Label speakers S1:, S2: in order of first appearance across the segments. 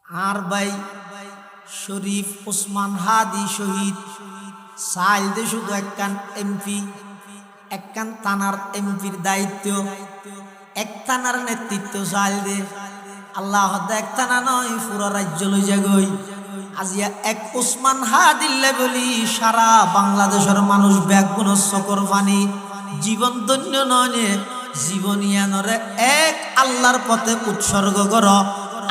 S1: আর ভাই শরীফ ওসমান হাদি শহীদ সাইল দে শুধু একখান এমপি, একখান থানার এমপির দায়িত্ব, এক থানার নেতৃত্ব সাইল দে। আল্লাহ এক থানা নয়, পুরো রাজ্য লই যাগই। আজিয়া এক ওসমান হাদিল্লে বলি সারা বাংলাদেশের মানুষ ব্যাগুণ চকর পানি জীবন ধন্য নয়, জীবনিয়ানরে এক আল্লাহর পথে উৎসর্গ কর,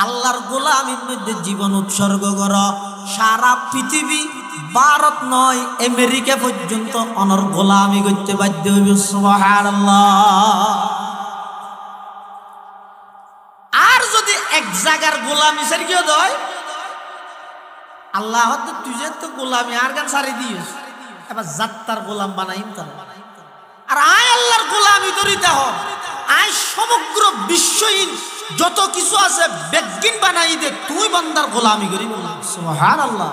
S1: আল্লাহর গোলামির মধ্যে জীবন উৎসর্গ কর। সারা পৃথিবী ভারত নয় আমেরিকা পর্যন্ত অনর গোলামি করতে বাধ্য হইবে। সুবহানাল্লাহ। আর যদি এক জায়গার গোলামি সারিয়ে দেয়, আল্লাহ তুই যে তো গোলামি আর গান সারি দিস, এবার যাত্রার গোলাম বানাইম তার। আর আয় আল্লাহর গোলামি করিতে হ, আয় সমগ্র বিশ্বহীন যত কিছু আছে বেগিন বানাই দে, তুই বান্দার গোলামি করি। সুবহানাল্লাহ।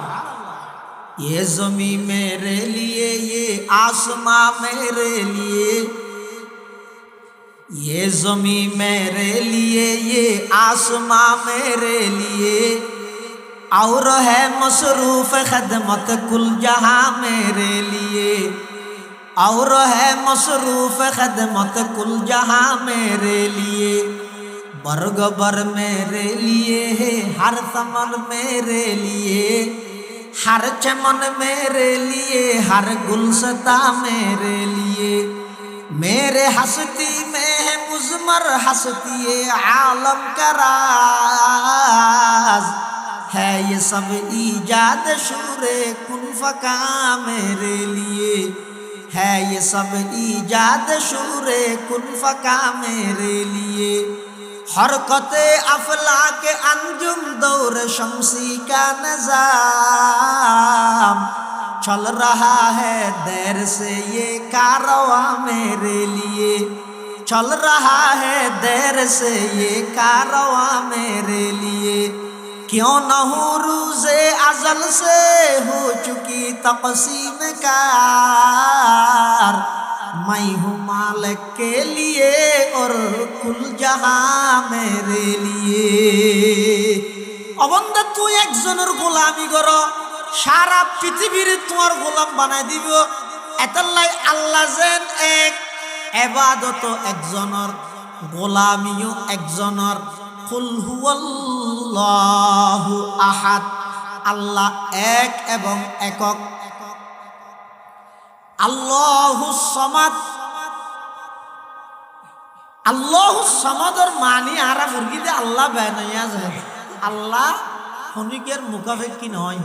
S1: ये ज़मी मेरे लिए, ये आसमां मेरे लिए, ये ज़मी मेरे लिए, ये आसमां मेरे लिए, और है मसरूफ खदमत कुल जहां मेरे लिए, और है मसरूफ खदमत कुल जहां मेरे लिए, बरगबर मेरे लिए है हर समन मेरे लिए, हर चमन मेरे लिए, हर गुलशता मेरे लिए, मेरे हस्ती में है मुज़मर हस्ती आलम का राज, है ये सब ईजाद शूरे कुन फका मेरे लिए, है ये सब ईजाद शूरे कुन फका मेरे लिए, हरकते अफलाक अंजुम दौर शमसी का निज़ाम, चल रहा है देर से ये कारवा मेरे लिए, चल रहा है देर से ये कारवा मेरे लिए, क्यों न हो रूज़े अज़ल से हो चुकी तक़सीम कार, मैं हूँ मालिक के लिए और कुल जहां मेरे लिए। অবন্ধা তুই একজনের গোলামি কর, সারা পৃথিবীর তোমার গোলাম বানাই দিব। এতাল্লাই আল্লাহ যেন এক, ইবাদত একজনের, গোলামিও একজনের। কুল হুয়াল্লাহু আহাদ, আল্লাহ এক এবং একক। আল্লাহুস সামাদ, আল্লাহুস সামাদের মানি আরা মুরগিতে আল্লাহ বানাইয়া যায়। আল্লাহ হনিকের মুখাফেক্ষি নয়,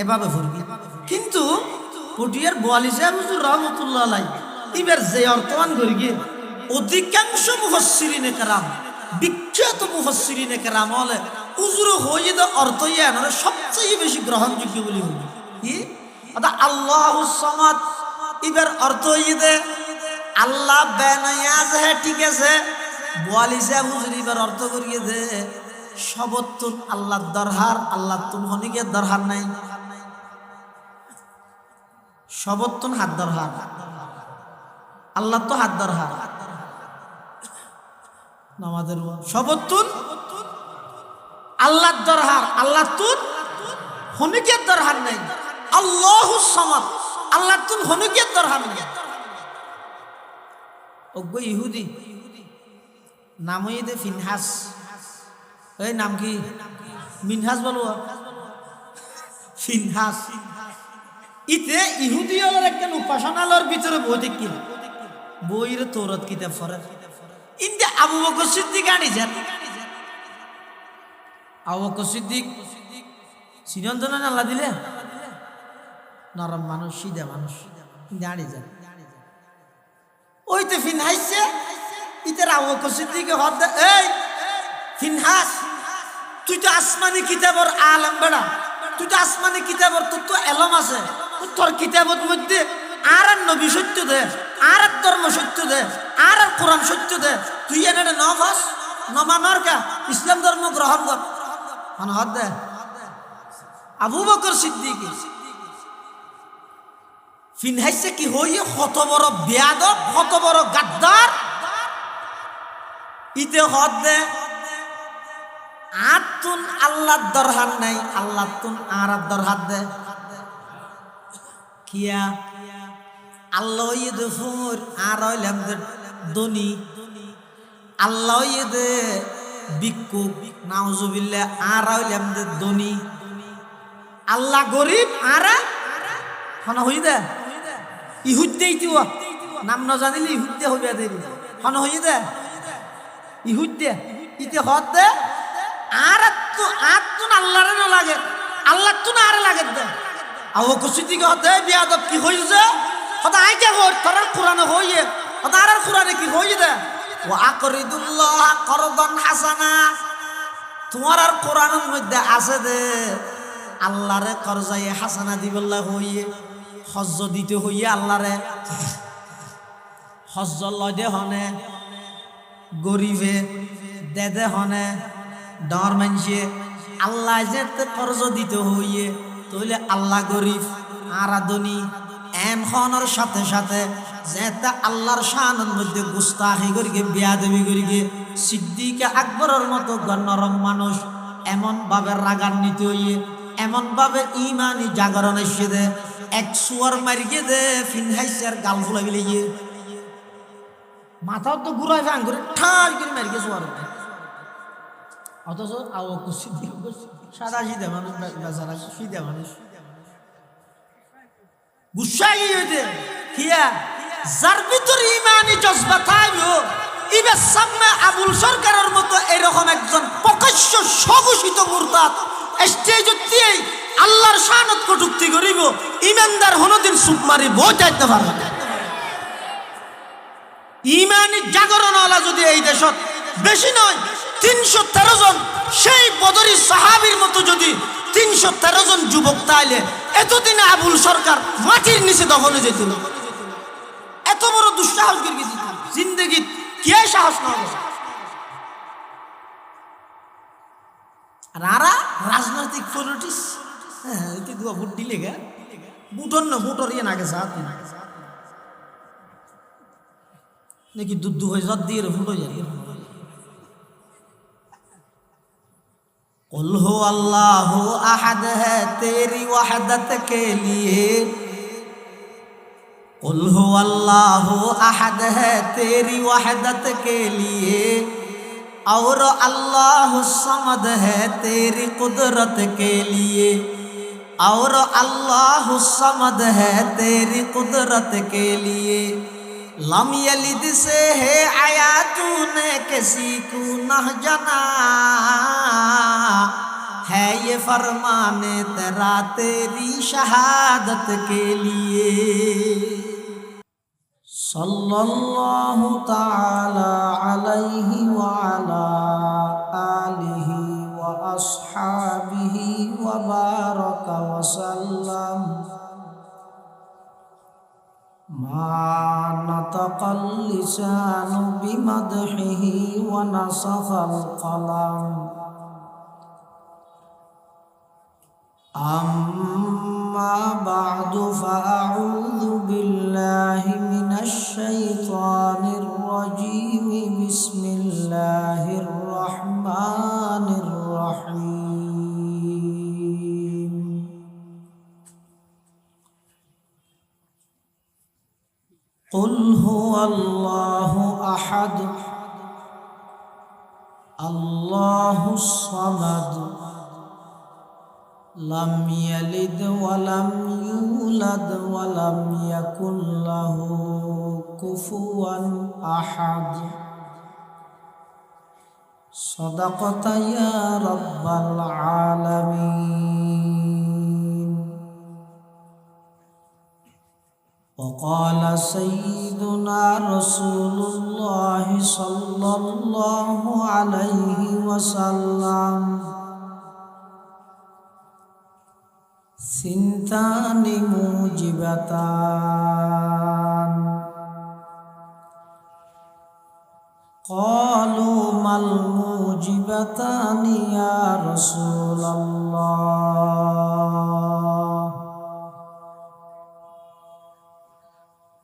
S1: এভাবে ফুরগি। কিন্তু পটিয়ার বোয়ালি সাহেব হুজুর রহমতুল্লাহ আলাইহি এবার যে অর্থমান করি গিয়ে অধিকাংশ মুফাসসিরিনে কেরাম, বিখ্যাত মুফাসসিরিনে কেরাম হলে হুজুর হয়ে দে অর্থ ইয়া সবচেয়ে বেশি গ্রহণযোগ্য বলি হল কি আল্লাহুস সামাদ। এবার অর্থ হয়ে দে আল্লাহ বানাইয়া যায়, ঠিক আছে। বোয়ালি সাহেব হুজুর এবার অর্থ করিয়ে দে সবতুন আল্লাহর দরহার, আল্লাহ তুন হনিকের দরহার নাই, সবতুন হাত দরহার, আল্লাহ তো হাত দরহার। নামাজের সবতুন আল্লাহর দরহার, আল্লাহ তুন হনিকের দরহার নাই। আল্লাহুস সামাদ, আল্লাহ তুন হনিকের দরহার নাই। ওগো ইহুদি নাম হয়ে দে ফিনহাস, এই নাম কি মিনহাস বলো, ফিনহাস। ইতে ইহুদি হলের একটা উপাসনালয়ের ভিতরে বই দেখি বইয়ের তৌরাত কিতাব পড়ে। ইন্দে আবু বকর সিদ্দিক আনি যান, আবু বকর সিদ্দিক সিনন্দন আল্লাহ দিলে নরম মানুষ, সিধা মানুষ, আনি যান। ওইতে ফিনহাসছে ইতে আবু বকর সিদ্দিকে হদ দে, এই ফিনহাস তুই তো আসমানি কিতাবর আলেম বেড়া, তুই তো আসমানি কিতাবর, তোর তো এলম আছে, তোর কিতাবর মধ্যে আর নবী সত্য দে, আর ধর্ম সত্য দে, আর কোরআন সত্য দে, তুই এনে নফাস নমানর কা ইসলাম ধর্ম গ্রহণ কর। মানে হদ দে আবু বকর সিদ্দিক ফিনহাসে কি হইয়ে কত বড় বেয়াদব, কত বড় গাদ্দার। ইতে হদ দে আতুন আল্লাহর দরহার নাই, আল্লাহ তুন আর দরহার দে কিয়া আল্লাহ ইদে ফুর আর হইলাম দনি, আল্লাহ ইদে ভিক্ষুক নাউজুবিল্লাহ আর হইলাম দনি, আল্লাহ গরিব আর হন হই দে ইহুদ্দে ইতিওয়া নাম ন জানিলে ইহুদ্দে হইবা দেরি হন হই দে ইহুদ্দে ইতে হত দে আর তুন আল্লাহরে না লাগে, আল্লাহ তুন আর লাগে দে আও কুসিতি কে হতে বিয়াদব কি হইছে হতা আইকে হর তোর কোরআনে হইয়ে হতা আর কোরআনে কি হই দে ওয়া আকরিদুল্লাহ করদান হাসানা, তোমার আর কোরআনের মধ্যে আছে দে আল্লাহরে করজাই হাসানা দিবল্লাহ হইয়ে হজ্জ দিতে হইয়ে আল্লাহরে হজ্জ লদে হনে গরিবে দেদে হনে ডর মানছে আল্লাহ যে কর্জ দিতে হইয়ে তাহলে আল্লাহ গরিব আরাধনী এনখনের সাথে সাথে যেতে আল্লাহর শানের মধ্যে গুস্তাখি করিকে বেয়াদবি করিকে সিদ্দিকে আকবরের মতো গণ্যরম মানুষ এমন ভাবে রাগান্বিত হইয়ে এমন ভাবে ইমানি জাগরণ এসে দে এক সুয়ার মারিয়ে দে ফিনহাইসের গাল ফুলা গিয়ে মাথাও তো ঘুরাই ভাঙ করে ঠাই করে মারিয়ে সুয়ার অথচ সাদা সিধা মানুষ বেচারা সিধা মানুষ গুসাই হইতে কিয়া যার ভিতর ইমানি জজবা থাকবে ইবে সামনে আবুল সরকারের মতো এরকম একজন প্রকাশ্য স্বঘোষিত মুরতাদ স্টেজে আল্লাহর শানত কটূক্তি করিব ইমানদার হনদিন সুপ মারি বই যাইতে পারবে না। ইমানি জাগরণওয়ালা যদি এই দেশত বেশি নয় 313 জন সেই বদরি সাহাবীর মতো যদি 313 জন যুবক তাইলে এতদিনে আবুল সরকার মাটির নিচে দখলে যেত না। এত বড় দুঃসাহস করে গেছি জিন্দগি কে সাহস না হবে। আর আরা রাজনৈতিক পলিটিক্স হ্যাঁ এতে দুয়া ভোট দিলে গে বুটর না বুটর ইয়ে না গেছে হাত নাকি দুধ হয়ে জত দিয়ে ফুটো যায়। कुल हो अल्लाह अहद है तेरी वहदत के लिए, कुल हो अल्लाह अहद है तेरी वहदत के लिए, और अल्लाह समद है तेरी कुदरत के लिए, और अल्लाह समद है तेरी कुदरत के लिए। लम यलिद से है आया तूने किसी को न जना, है ये फरमाने तेरा तेरी शहादत के लिए। सल्लल्लाहु ताला अलैहि व अला आलिहि व अस्हाबिहि व बारक व सल्लम। मा नतक़ल लिसानु बिमदहिहि व नसख़ल क़लम। अम्मा बअदु फ़अऊज़ु बिल्लाहि मिनश शैतानिर रजीम। बिस्मिल्लाहिर रहमानिर रहीम। कुल हुवल्लाहु अहद अल्लाहुस समद लम यलिद वलम यूलद वलम यकुन लहू कुफुवन अहद। सदक़त या रब्बल आलमीन। वक़ाल सय्यिदुना रसूलुल्लाह सल्लल्लाहु अलैहि वसल्लम। सिंतानि मूजिबतान क़ालू मल मूजिबतानि या रसूलल्लाह।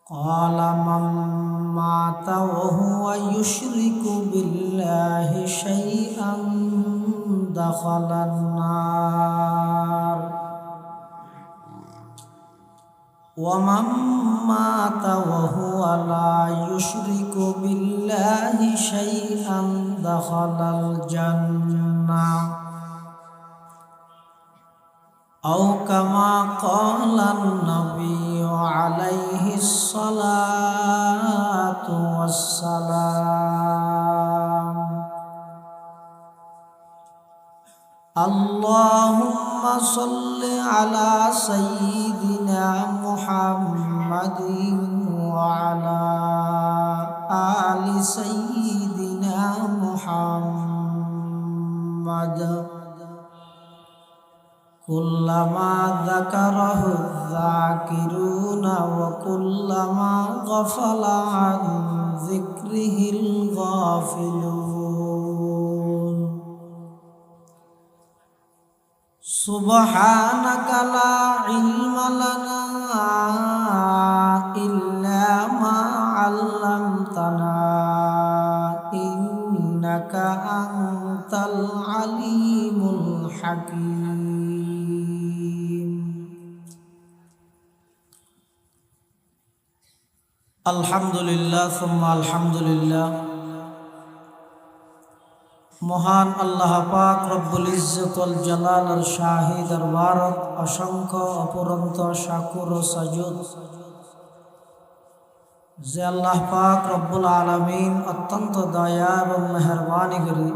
S1: क़ाल मन माता व हुवा युश्रिकु बिल्लाहि शैअन دخل النار ومن مات وهو لا يشرك بالله شيئا دخل الجنة أو كما قال النبي عليه الصلاة والسلام اللهم صل على سيدنا محمد وعلى آل سيدنا محمد كلما ذكره الذاكرون وكلما غفل عن ذكره الغافلون سبحانك لا علم لنا إلا ما علمتنا إنك أنت العليم الحكيم الحمد لله ثم الحمد لله মহান আল্লাহ পাক রব্বুল ইজ্জত ওয়াল জালালের শাহী দরবারত অসংখ্য অপরন্ত শাকুর ও সাজুদ যে আল্লাহ পাক রব্বুল আলামিন অত্যন্ত দয়া এবং মেহেরবানি করে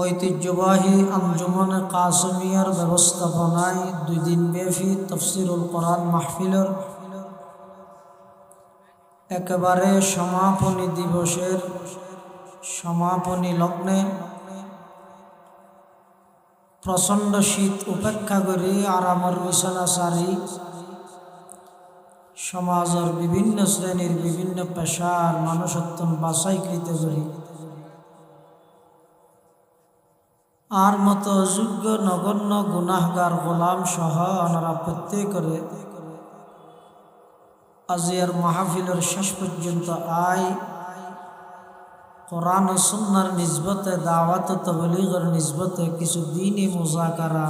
S1: ঐতিহ্যবাহী আঞ্জুমানে কাসিমিয়ার ব্যবস্থাপনায় 2 দিন ব্যাপী তাফসীরুল কোরআন মাহফিলের একেবারে সমাপনী দিবসের সমাপনী লগ্নে প্রচণ্ড শীত উপেক্ষা করে আরামের বিছানা সারি সমাজের বিভিন্ন শ্রেণীর বিভিন্ন পেশার মানুষত্ব বাছাইকৃত করি আর মতো যোগ্য নগণ্য গুনাহগার গোলাম সহ ওনারা প্রত্যেক করে আজিয়ার মাহফিলের শেষ পর্যন্ত আয় কোরআন ও সুন্নাহর নিসবতে দাওয়াত ও তাবলীগের নিসবতে কিছু দ্বীনি মুযাকারা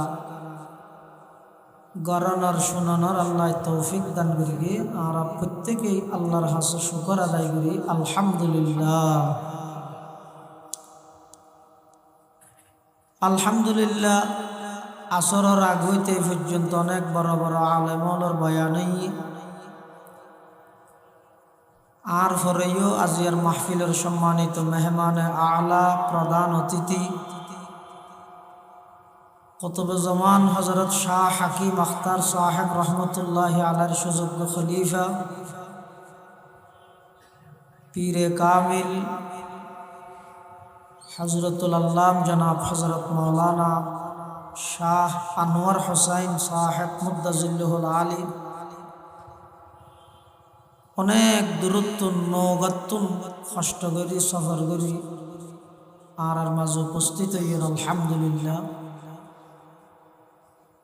S1: গরনার শুনানোর আল্লাহ তৌফিক দান করি আর প্রত্যেকেই আল্লাহর হাসে শুকর আদায় করি আলহামদুলিল্লাহ। আলহামদুলিল্লাহ আসরের আগ হইতে পর্যন্ত অনেক বড় বড় আলেমর বয়ানই আর পরেও আজিয়ার মাহফিলের সম্মানিত মেহমানে আলা প্রধান অতিথি কুতুবে জামান হযরত শাহ হাকিম আখতার সাহেব রহমতুল্লাহ আলাইহির সুযোগ্য খলিফা পীরে কামিল হযরতুল আল্লাম জনাব হযরত মাওলানা শাহ আনোয়ার হোসাইন সাহেব মুদ্দাজিল্লুহুল আলী অনেক দূরত্ব নৌগাত্তুন কষ্ট করি সফর করি আর মাঝে উপস্থিত হইয়েন আলহামদুলিল্লাহ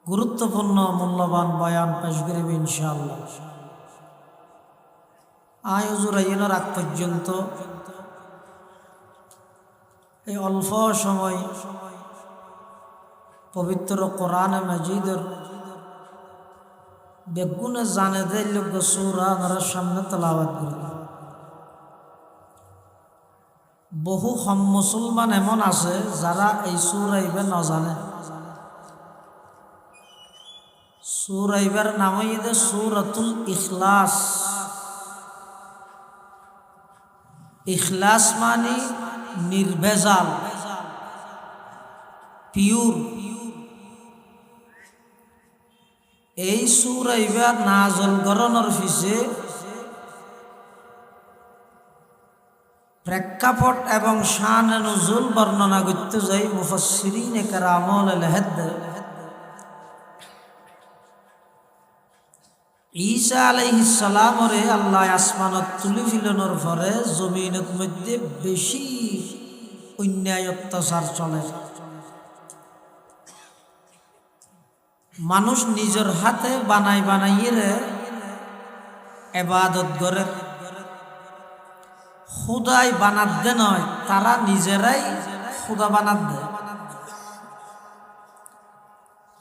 S1: গুরুত্বপূর্ণ মূল্যবান বয়ান পেশ করিব ইনশাআল্লাহ। আয় হুজুর আইনের আগ পর্যন্ত এই অল্প সময় পবিত্র কোরআনে মাজিদের বেগুনে জানে দেয় লোক সূরা আমরা সামনে তেলাওয়াত করি। বহু কম মুসলমান এমন আছে যারা এই সূরা ইবার না জানে। সূরা ইবার নাম হইছে সূরাতুল ইখলাস। ইখলাস মানে নির্ভেজাল, পিওর। এই সূরা ইবার নাযিল করানোর পিছে প্রেক্ষাপট এবং শান নুজুল বর্ণনা করতে যাই মুফাসসিরিনে কেরামুল আলহাদ ঈসা আলাইহিস সালামরে আল্লাহ আসমানত তুলি ফিলানোর পরে জমিনের মধ্যে বেশি অন্যায় অত্যাচার চলে। মানুষ নিজের হাতে বানাইয়ে ইবাদত করে, খুদাই বানাতে নয়, তারা নিজেরাই খুদা বানাত দেয়।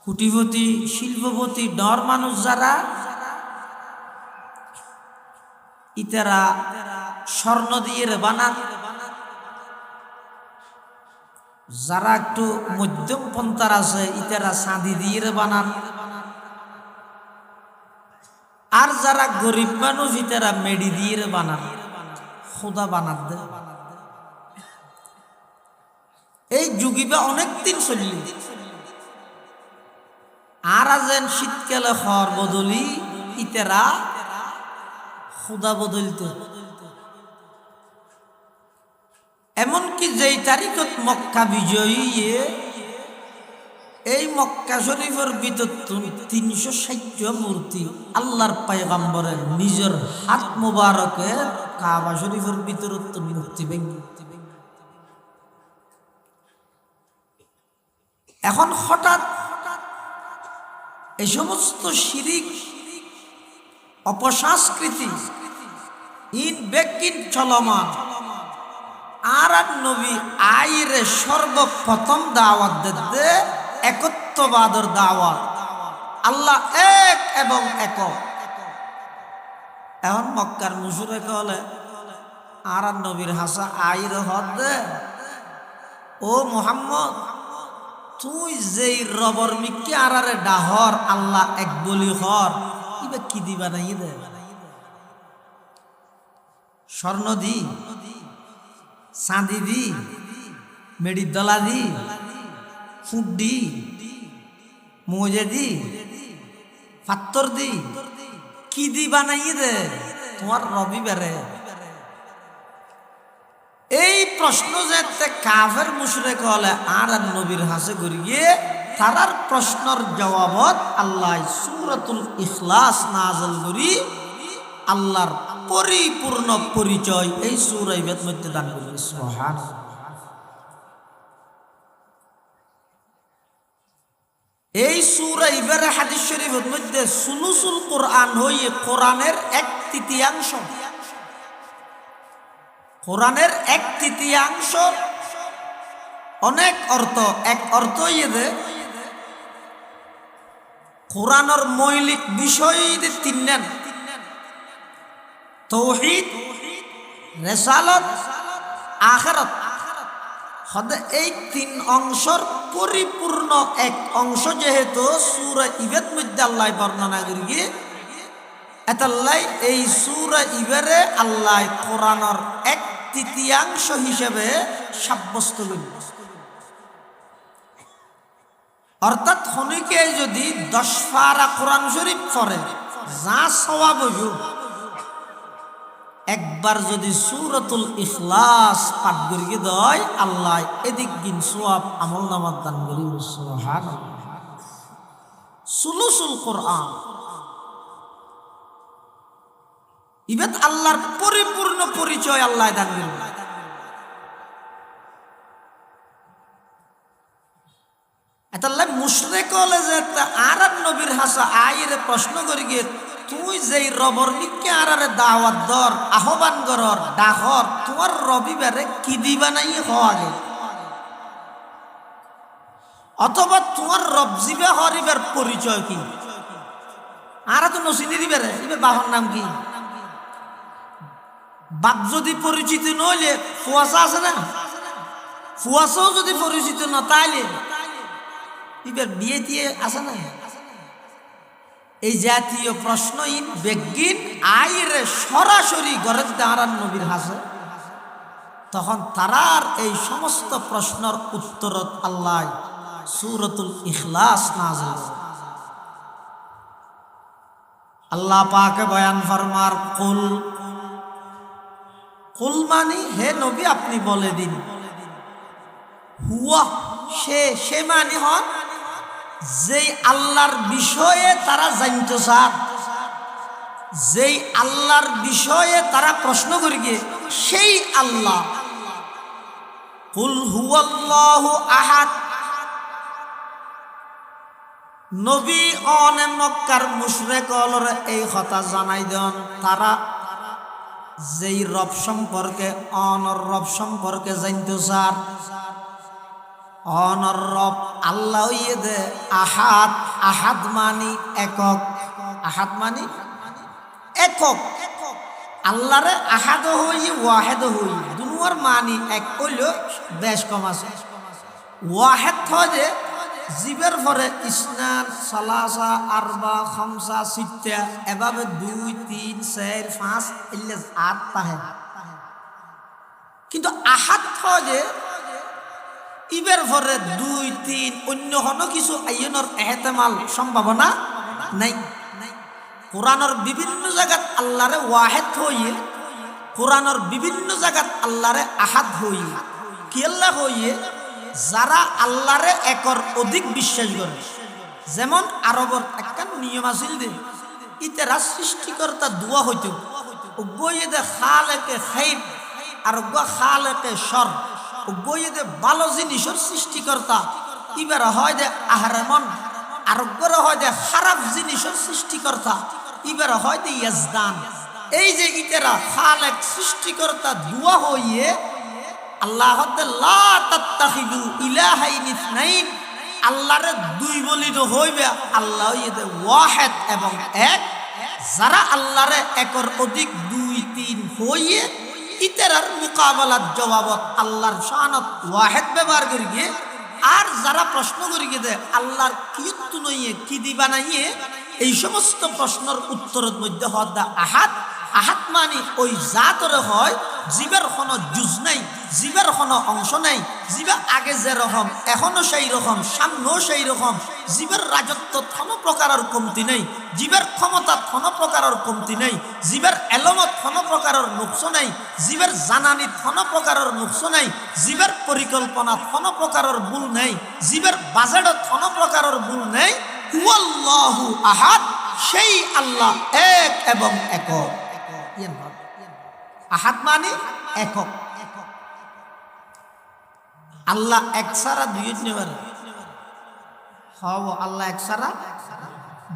S1: কুটিপতি শিল্পপতি ডর মানুষ যারা, ইতারা স্বর্ণ দিয়ে বানান। যারা একটু মধ্যম পন্থার আছে ইতারা চাঁদি দিয়ে বানান। আর যারা গরিব মানুষ ইতারা মেডি দিয়ে বানান। খুদা বানাত দেয়। এই যুগিবা অনেক দিন চললি। আর যেন শীতকালে হর বদলি ইতারা খুদা বদলিত। এমনকি যেই তারিখত মক্কা বিজয়ী, এই মক্কা শরীফের ভিতর 360 মূর্তি আল্লাহর পয়গম্বরের নিজের হাত মুবারকের কাবা শরীফের ভিতর মূর্তি ভেঙে। এখন হঠাৎ এই সমস্ত শিরিক অপসংস্কৃতি ইন বেকিন চলমান। আর নবী আইরে সর্বপ্রথম দাওয়াত দিতে একত্ববাদের দাওয়াত, আল্লাহ এক এবং একক। এখন মক্কার মুশরিক হলে আর নবীর হাসা আইরে হদ দে, ও মুহাম্মদ তুই যেই রবর মিক্কি আরারে ডাহর আল্লাহ এক বলি হর, ইবা কি দিবা নাই দে? স্বর্ণ দি, চাঁদি দি, মেডির দলা দি, ফুট দি, মোজে দি, পাত্তর দি, কি দি বানাই দে তোমার রবি বেড়ে? এই প্রশ্ন যে কাফের মুশরিক হলে আর নবীর হাসে গড়িয়ে তারার প্রশ্নের জবাবত আল্লাহ সূরাতুল ইখলাস নাযিল করি আল্লাহর পরিপূর্ণ পরিচয় এই সূরা ইবের মধ্যে দান করি। সুবহানাল্লাহ। এই সূরা ইবের হাদিস শরীফের মধ্যে সুলুসুল কোরআন হয়ে কোরআনের 1/3 কোরআনের 1/3 অনেক অর্থ। এক অর্থ ইয়ে কোরআনের মৌলিক বিষয় তিনজন: তাওহীদ, রিসালাত, আখিরাত। এই 3 অংশের পরিপূর্ণ এক অংশ যেহেতু সূরা ইবের মধ্যে আল্লাহ বর্ণনা করি, এতাল্লাই এই সূরা ইবেরে আল্লাহ কোরআনের 1/3 হিসেবে সাব্যস্ত করি। অর্থাৎ খনিকে যদি 10 পারা কোরআন শরীফ পড়ে যা সওয়াব হইব, একবার যদি সূরাতুল ইখলাস পাঠ করিয়ে দেয় আল্লাহ এদিক দিন সওয়াব আমলনামাত দান করি। সুবহানাল্লাহ। সুলুসুল কোরআন ইবাদ আল্লাহর পরিপূর্ণ পরিচয় আল্লাহ দান করেন। এতাল্লাহ মুশরিক হলে যে আর নবীর হাসা আইরে প্রশ্ন করি গিয়ে তুই যেই রবর নিকে আরারে দাওয়াত দর আহ্বান করর ডাকর তোমার রবিবারে কি দিবা নাই হওয়াগে, অথবা তোমার রব জিবে হরিবার পরিচয় কি? আর তো নসিনি দিবে ইবে বাবার নাম কি? বাপ যদি পরিচিত নইলে ফুয়াশা আছে না, ফুয়াশাও যদি পরিচিত না তাইলে এবার বিয়ে দিয়ে আছে না। এই জাতীয় প্রশ্ন বেগিন আইরে সরাসরি ঘরের দাঁড়ান নবীর হাসে, তখন তারার এই সমস্ত প্রশ্নের উত্তর আল্লাহ সূরাতুল ইখলাস নাযিল। আল্লাহ পাকে বয়ান ফরমার কুল, কুল মানি হে নবী আপনি বলে দিন, হুয়া সে মানি হন যেই আল্লাহর বিষয়ে তারা জানতে চান, যেই আল্লাহর বিষয়ে তারা প্রশ্ন করি গিয়ে সেই আল্লাহ। কুল হুয়াল্লাহু আহাদ। নবী অনে মক্কার মুশরিকদের এই কথা জানাই দেন, তারা যেই রব সম্পর্কে অনর রব সম্পর্কে জানতে চান অনর রব আল্লাহ ইয়ে দে আহাদ, আহাদ মানি একক, আহাদ মানি একক। আল্লাহরে আহাদ হই ওয়াহেদ হই দুনুয়ার মানি এক কইল বেশ কম আছে। ওয়াহেদ যে জীবের পরে ইসনান সালাসা আরবা খামসা সিত্তা এভাবে 2 3 4 5 ইল্লা 8 তাহে। কিন্তু আহাদ যে ইবের পরে 2 3 অন্য কোনো কিছু আইনের এহতেমাল সম্ভাবনা নাই। কোরআনের বিভিন্ন জায়গাত আল্লাহরে ওয়াহেদ হইয়ে, কোরআনের বিভিন্ন জায়গাত আল্লাহরে আহাদ হইয়ে, কি আল্লাহ হইয়ে যারা আল্লাহরে একর অধিক বিশ্বাস করে। যেমন আরবর একটা নিয়ম আছিল দে, ইতারা সৃষ্টিকর্তা দোয়া হইতো গইয়ে দে খালেকে খাইব আর খালেকে সর, গইয়ে দে ভালো জিনিসের সৃষ্টিকর্তা। ইবার হয় দে আহরেমন, আর হয় দে খারাপ জিনিসের সৃষ্টিকর্তা। ইবার হয় দে ইয়াজদান। এই যে ইতারা খালেক সৃষ্টিকর্তা দোয়া হইয়ে আল্লাহ লা তাত্তাখিদু ইলাহাইন ইসনাইন, আল্লাহরে দুই বলিত হইবে, আল্লাহ ইয়ে ওয়াহেদ এবং এক। যারা আল্লাহরে একর অধিক 2 3 হইয়ে ইতারার মোকাবেলার জবাবত আল্লাহর শানত ওয়াহেদ ব্যবহার করি গিয়ে, আর যারা প্রশ্ন করি গিয়ে দে আল্লাহর কিয়ত্তু নইয়ে কি দিবা নাইয়ে, এই সমস্ত প্রশ্নের উত্তরের মধ্যে হদ্দা আহাদ। আহাদ মানে ওই জাতরে হয় জীবের কোনো জুজ নাই, জীবের কোনো অংশ নাই। জীবে আগে যে রকম এখনো সেই রকম, সামনেও সেই রকম। জীবের রাজত্ব কোনো প্রকারের কমতি নেই, জীবের ক্ষমতা কোনো প্রকারের কমতি নেই, জীবের এলমত কোনো প্রকারের নুকস নাই, জীবের জানানিত কোনো প্রকারের নুকস নাই, জীবের পরিকল্পনাত কোনো প্রকারের ভুল নেই, জীবের বাজেটত কোনো প্রকারের ভুল নেই। হুয়াল্লাহু আহাদ, সেই আল্লাহ এক এবং একক। আহাদ মানে একক। আল্লাহ এক সারা দুই নেবার হব, আল্লাহ এক সারা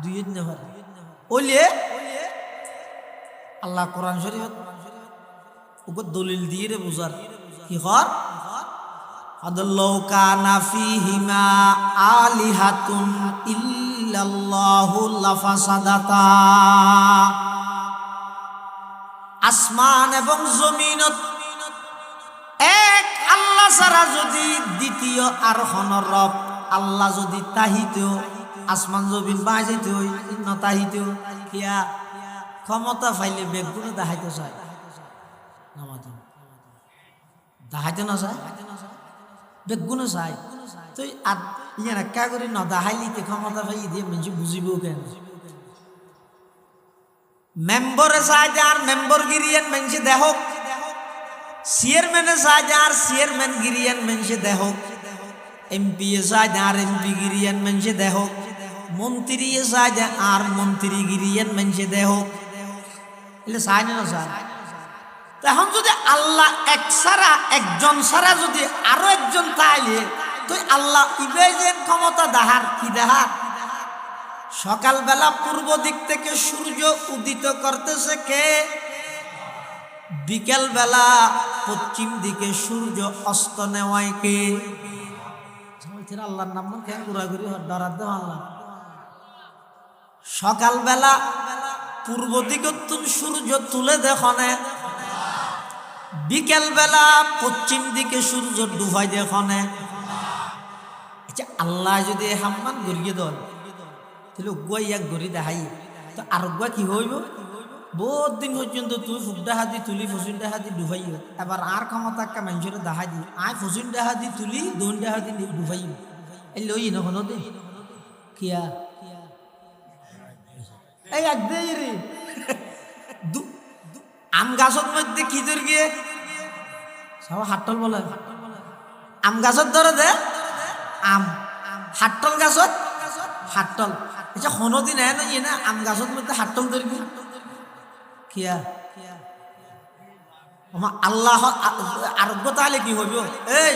S1: দুই নেবার ওলে আল্লাহ কোরআন শরীফ ওকে দলিল দিয়ে রে বুঝার কি হর আদাল্লাহু কানা ফীহিমা আলিহাতুন ইল্লাল্লাহু লাফাসাদাতা। আসমান এবং জমিনত এক আল্লাহ ছাড়া যদি দ্বিতীয় আর হনর রব আল্লাহ যদি তাহিত, আসমান জমিন বাঁচাইত ন তাহিত কিয়া ক্ষমতা পাইলে বেগুনে দেখাইতে চায়, দেখাইতে না চায়, বেগুনে চায়। তো আর ইয়ে একা করে ন দেখাইলিতে ক্ষমতা পাই দিয়ে মানুষ বুঝিব কেন? মেম্বরে চায় যে আর মেম্বর গিরিয়েন মেনছে দেহক, চেয়ারম্যানে চায় যে আর চেয়ারম্যান গিরিয়েন মেনছে দেহক, এমপি এ চায় যে আর এমপি গিরিয়েন মেনছে দেহক, মন্ত্রী এ চায় যে আর মন্ত্রী গিরিয়েন মেনছে দেহক। এলে চায় না চায়? এখন যদি আল্লাহ এক ছাড়া একজন ছাড়া যদি আরো একজন তাইলে তো আল্লাহ ইবে যে ক্ষমতা দেহার কি দেহার? সকালবেলা পূর্ব দিক থেকে সূর্য উদিত করতেছে কে? বিকেল বেলা পশ্চিম দিকে সূর্য অস্ত নেওয়ায় কে? আল্লাহর নাম কেন ঘুরাঘুরি ডরাতে আল্লাহ। সকালবেলা পূর্ব দিকে সূর্য তুলে দেখনে, বিকেল বেলা পশ্চিম দিকে সূর্য ডুবাই দেখনে। আচ্ছা আল্লাহ যদি হাম্মান গড়িয়ে দল তাহলে উগুয়া ইয়াক গড়ি দেখাই তো আর উগুয়া কি হইব? বহুত দিন পর্যন্ত তুই ফুক দেখা দি তুলি ফসুন দেখা দি ডুবাই, এবার আর ক্ষমতা একটা মানুষের দেখা দি আয় ফসুন দেখা দি তুলি দোন দেখা দি ডুবাই। এই লই নখন দে কিয়া এই একদে রে আম গাছের মধ্যে কি ধর গিয়ে সব হাটল বলে আম গাছের ধরে দে আম, হাটল গাছত হাটল। আচ্ছা কোনোদিন এ নাই না আম গাছের মধ্যে হাটল ধরবি কিয়া? আল্লাহ আরোগ্য তাহলে কি হইব? এই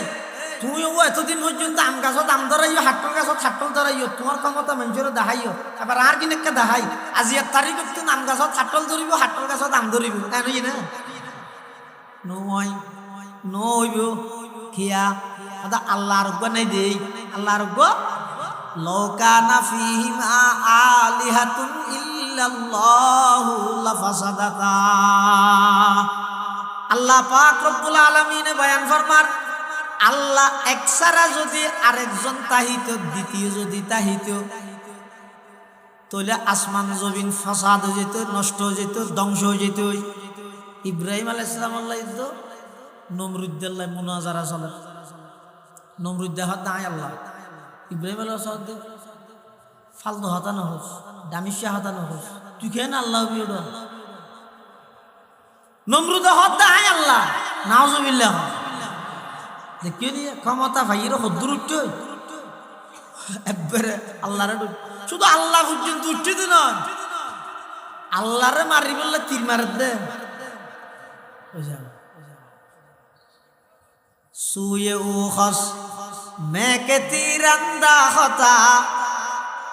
S1: তুমিও এতদিন পর্যন্ত আম গাছত আম ধরাইও, হাটল গাছত হাটল ধরাইও, তোমার ক্ষমতা মানুষের দেখাইও, এবার আর কিনেকে দেখাই আজি 1 তারিখ আম গাছত হাটল ধরিব, হাটল গাছত আম ধরিব তাই না? নয় ন হইব কিয়া কথা আল্লাহ আরোগ্য নাই দেই আল্লাহ আরোগ্য লাউকানা ফীহিমা আলিহাতুন ইল্লাল্লাহু লাফাসাদাতা। আল্লাহ পাক রব্বুল আলামিন বয়ান ফরমান আল্লাহ এক ছাড়া যদি আরেকজন তাহিত দ্বিতীয় যদি তাহিত তাহলে আসমান জমিন ফাসাদ হয়ে যেত, নষ্ট হয়ে যেত, ধ্বংস হয়ে যেত। ইব্রাহিম আলাইহিস সালাম আল্লাহ তো নমরুদ্দাল্লাহ মুনাজারা চলে নমরুদ্দাহ দায় আল্লাহ ইব্রাহিম আলাইহিস সালাম ফালতু হতানো হোস দামিশা হতানো হোস তুই কেন আল্লাহ বিউড নমরুদ হত দায় আল্লাহ নাউজুবিল্লাহ দেখি নি ক্ষমতা ভাইয়ের হদ্দুর উঠতে একবারে আল্লাহরে শুধু আল্লাহ পর্যন্ত উঠতে দে না আল্লাহরে মারি বললে তীর মার দে সুয়ে ও খস মেকে তীরন্দা হতা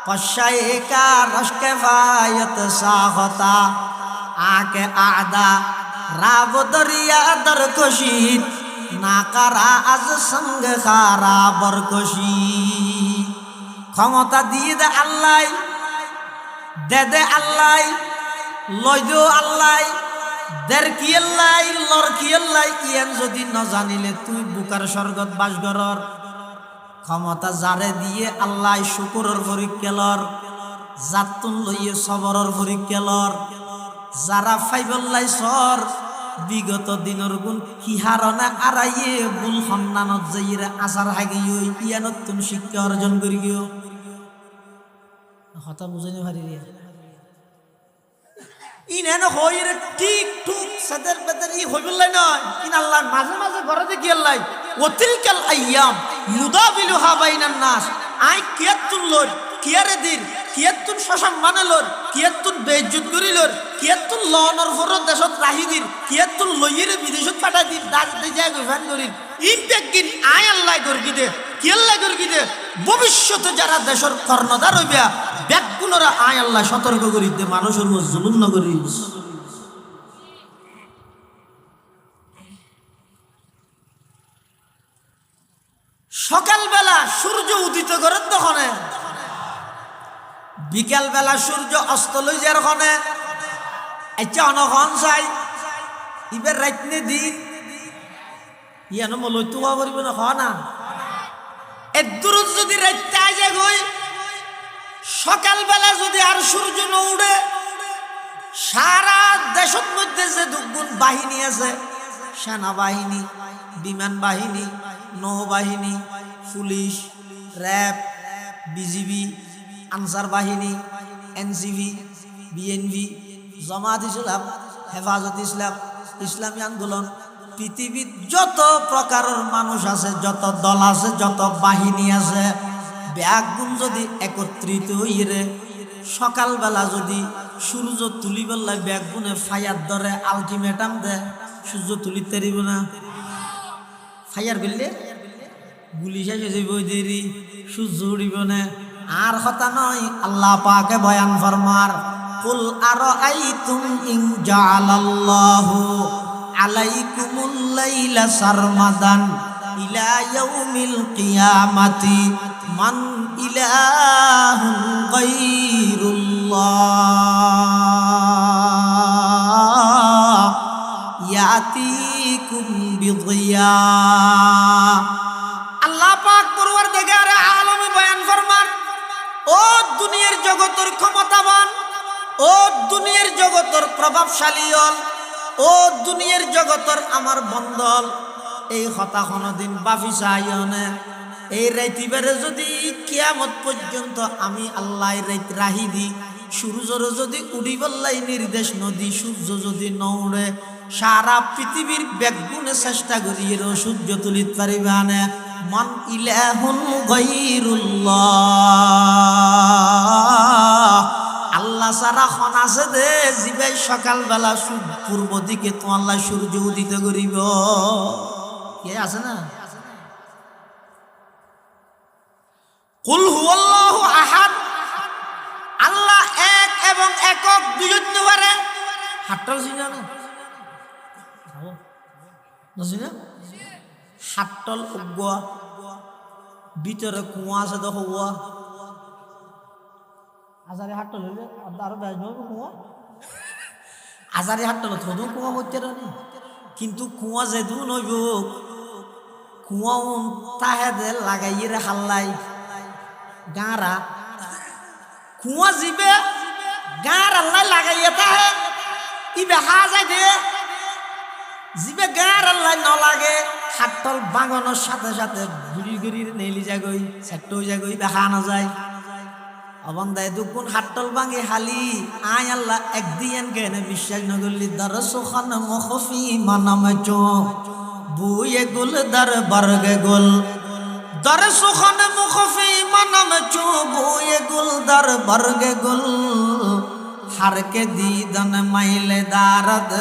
S1: পশায়ে কা রশকে ফায়ত সা হতা আকে আদা রাব দরিয়া দরকশিত না কারা আজ সঙ্গ খারা বরকশি। ক্ষমতা দিয়ে দে আল্লাহ দে আল্লাহ লই দো আল্লাহ দের কি আল্লাহ লর কি আল্লাহ ইয়ান যদি ন জানিলে তুই বুকার স্বর্গত বাস গরর। ক্ষমতা যারে দিয়ে আল্লাহ শুকুরের পরীক্ষা লর জাতুন লইয়ে সবরের পরীক্ষা লর যারা ফাইবল্লাই সর বিগত দিনের গুণ কি হারনা আড়াইয়ে বুল সন্ধানত যাইরে আচার হাগিও ইয়ানত তুমি শিক্ষা অর্জন করি গিও কথা বুঝাইনি ভারি রে ইনেন হইরে ঠিক ঠুক সাদের বেদের ই হইবল্লাই নয় ইন আল্লাহ মাঝে মাঝে ঘরে দেখি আল্লাহ ওতিলকাল আইয়াম মুদাবিলুহা বাইনান নাস আই কিয়াতুল লর কিয়ারে দিন কিয়াতুন সসম্মানে লর কিয়াতুন বেইজ্জত করি লর কিয়াতুন লনর ফরত দেশত রাহি দিন কিয়াতুন লইরে বিদেশত পাঠা দিন দাস দে যায় গফান করিন ইম্প্যাক্ট কিন আই আল্লাহ করকি দে কি আল্লাহ করকি দে ভবিষ্যতে যারা দেশের কর্ণধার হইবা ব্যাকুনরা আই আল্লাহ সতর্ক করি দে মানুষের মধ্যে জুলুম না করিস। সকালবেলা সূর্য উদিত করে তখন বিকাল বেলা সূর্য অস্ত লই যার ওখানে আচ্ছা অনখন চাই ইবার রাতনে দিন ইয়ানো মলই তো করিব না খ না এদূর যদি রাততে আইজে গই সকালবেলা যদি আর সূর্য ন উঠে সারা দেশের মধ্যে যে দুগুণ বাহিনী আছে সেনাবাহিনী বিমান বাহিনী নৌবাহিনী পুলিশ র্যাব বিজিবি আনসার বাহিনী এনসিবি বিএনপি জামাত ইসলাম হেফাজত ইসলাম ইসলামী আন্দোলন পৃথিবীর যত প্রকারের মানুষ আছে যত দল আছে যত বাহিনী আছে ব্যাগুণ যদি একত্রিত হইরে সকালবেলা যদি সূর্য তুলি বেলায় ব্যাগুণে ফায়ার ধরে আলটিমেটাম দেয় সূর্য তুলিতে পারিব না ফায়ার বিললে গুলি শেষ হয়ে যাইব দেরি সূর্য উড়িব না আর কথা নয় আল্লাহ পাকে বয়ান ফরমার কুল আরাআইতুম ইন জাআলাল্লাহু আলাইকুমুল লাইলা সারমাদান ইলা ইয়াউমিল কিয়ামাতি মান ইলাহুন গায়রুল্লাহ ইয়াতিকুম বিদিয়া। আল্লাহ পাক পরওয়ারদিগারে আলম বয়ান ফরমান ও দুনিয়ার জগতের ক্ষমতাবান ও দুনিয়ার জগতের প্রভাবশালী ও দুনিয়ার জগতের আমার বন্ধল এই কথা কোনদিন বাফি চাইনে এই রাইতিবারে যদি কিয়ামত পর্যন্ত আমি আল্লাহ রাইত রাহি দি সূর্যর যদি উড়িবল্লাই নির্দেশ নদী সূর্য যদি নৌড়ে সারা পৃথিবীর ব্যাগুণে চেষ্টা করিয়ে সূর্য তুলিত পারিবা না মান ইলাহুন গায়রুল্লাহ আল্লাহ সারা খন আছে দে জিবাই সকালবেলা পূর্ব দিকে তো আল্লাহ সূর্য উদিত করিব কে আছে না কুল হুয়াল্লাহু আহাদ আল্লাহ এক এবং একক দুইজন পারে হাট্টল চিনা না বুঝিনা হাট্টল উগ্র ভিতরে কুয়া আছে দেখো কুয়া আজারে হাটটা লইলে আরো বেসব কুয়া আজারে হাটটা থদু কুয়া করতে রানি কিন্তু কুয়া যেদু নইব কুয়া তাহেদে লাগাইয়ে রে হাল্লাই গাঁরা কুয়া জিবে গাঁর আল্লাহ লাগাইয়ে তাহে ইবে হা যায় দে জিবে গাঁর আল্লাহ ন লাগে হাটল বাগানোর সাথে সাথে ঘুরি ঘুরি নেলি যাগই সেট যাগই দেখা না যায় অবন্দায় দুগুণ হাটল ভাঙে হালি আয় আল্লাহ একদিন কেন বিশ্বাস নগরলি দরসখান মখফি মানাম চো বুয়ে গুল দর বর্গে গুল দরসখান মখফি মানাম চো বুয়ে গুল দর বর্গে গুল हर के दीदन मैले दारद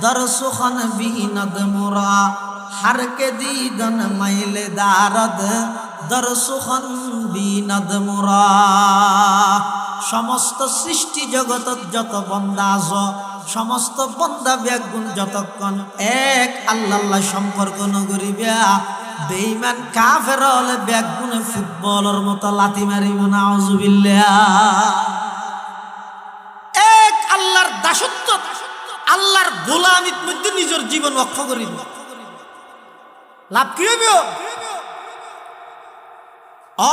S1: दरसुखन बीनद मुरा हर के दीदन मैले दारद दरसुखन बीनद मुरा समस्त सृष्टि जगत जत बंदा आছো समस्त बंदा बेगुन যতক্ষণ এক আল্লাহ সম্পর্ক নগরিবা বেঈমান কাফের হলে বেগুনে ফুটবলের মতো লাথি মারিব নাউজুবিল্লাহ আল্লাহর দাসত্ব আল্লাহর গোলামির মধ্যে নিজের জীবন ওয়াকফ করে দিন লাভ কি হবে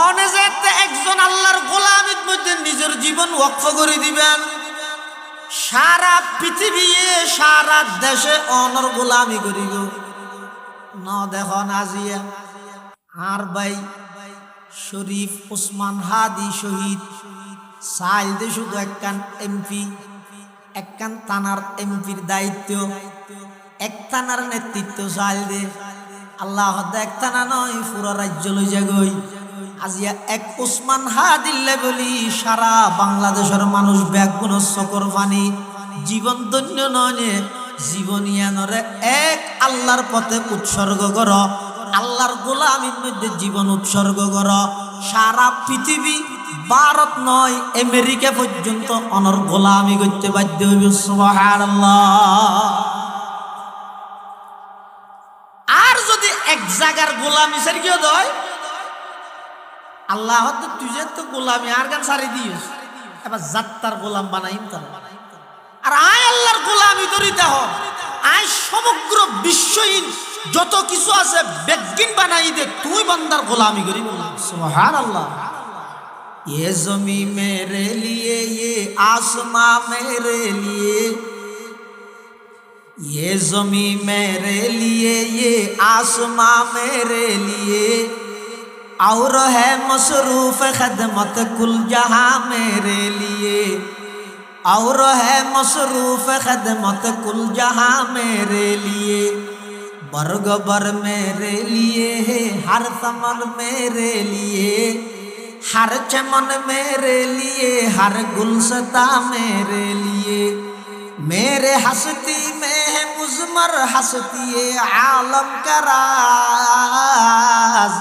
S1: অনেজেতে একজন আল্লাহর গোলামির মধ্যে নিজের জীবন ওয়াকফ করে দিবেন সারা পৃথিবী সারা দেশে অনর গোলামি করিব না দেখুন আজিয়া আর ভাই শরীফ ওসমান হাদি শহীদ সাইল দে শুধু একখান এমপি একখান থানার এমপির দায়িত্ব এক থানার নেতৃত্ব চাল দে আল্লাহ এক থানা নয় পুরো রাজ্য লই যাগই আজিয়া এক ওসমান হাদিল্লে বলি সারা বাংলাদেশের মানুষ ব্যাগুণ চকর পানি জীবন ধন্য নয় জীবনিয়ানরে এক আল্লাহর পথে উৎসর্গ কর আল্লাহর গোলামির মধ্যে জীবন উৎসর্গ কর সারা পৃথিবী ভারত নয় আমেরিকা পর্যন্ত অনর গোলামি করতে বাধ্য হইবে সুবহানাল্লাহ আর যদি এক জায়গার গোলামি সারি কি হয় আল্লাহ তো তুই যে তো গোলামি আর গান সারি দিস এবার জাত্তার গোলাম বানাইম তার আর আয় আল্লাহর গোলামি করিতে হয় আয় সমগ্র বিশ্বহীন যত কিছু আছে বেগিন বানাই দে তুই বান্দার গোলামি করি সুবহানাল্লাহ ये ज़मी मेरे लिए ये आसमां मेरे लिए ये ज़मी मेरे लिए ये आसमां मेरे लिए और है मसरूफ़ खदमत कुल जहां मेरे लिए और है मसरूफ़ खदमत कुल जहां मेरे लिए बर्ग बर मेरे लिए है हर समन मेरे लिए हर चमन मेरे लिए हर गुलशता मेरे लिए मेरे हस्ती में है मुज़मर हस्ती आलम का राज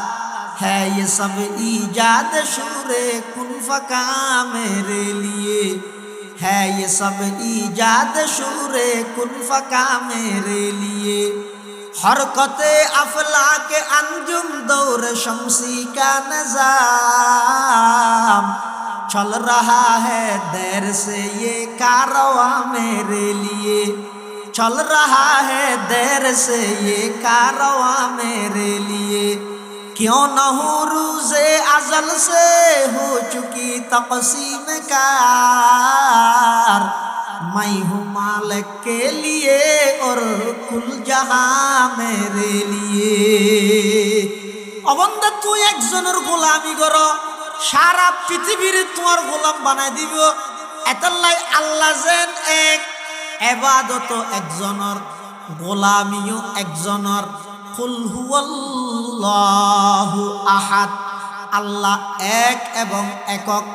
S1: है ये सब ईजाद शूरे कुन फका मेरे लिए है ये सब ईजाद शूरे कुन फका मेरे लिए हरकते अफला के अंजुम दौर शमसी का निज़ाम चल रहा है देर से ये कारवां मेरे लिए चल रहा है देर से ये कारवां मेरे लिए क्यों न हो रूज़े अज़ल से हो चुकी तक़सीम कार मैं हूँ मालिक के लिए और कुल जहां मेरे लिए অবন্দা তুই একজনের গোলামি কর সারা পৃথিবীর তোমার গোলাম বানাই দিব এতলাই আল্লাহ যেন এক ইবাদত একজনের গোলামিও একজনের কুল হুয়াল্লাহু আহাদ আল্লাহ এক এবং একক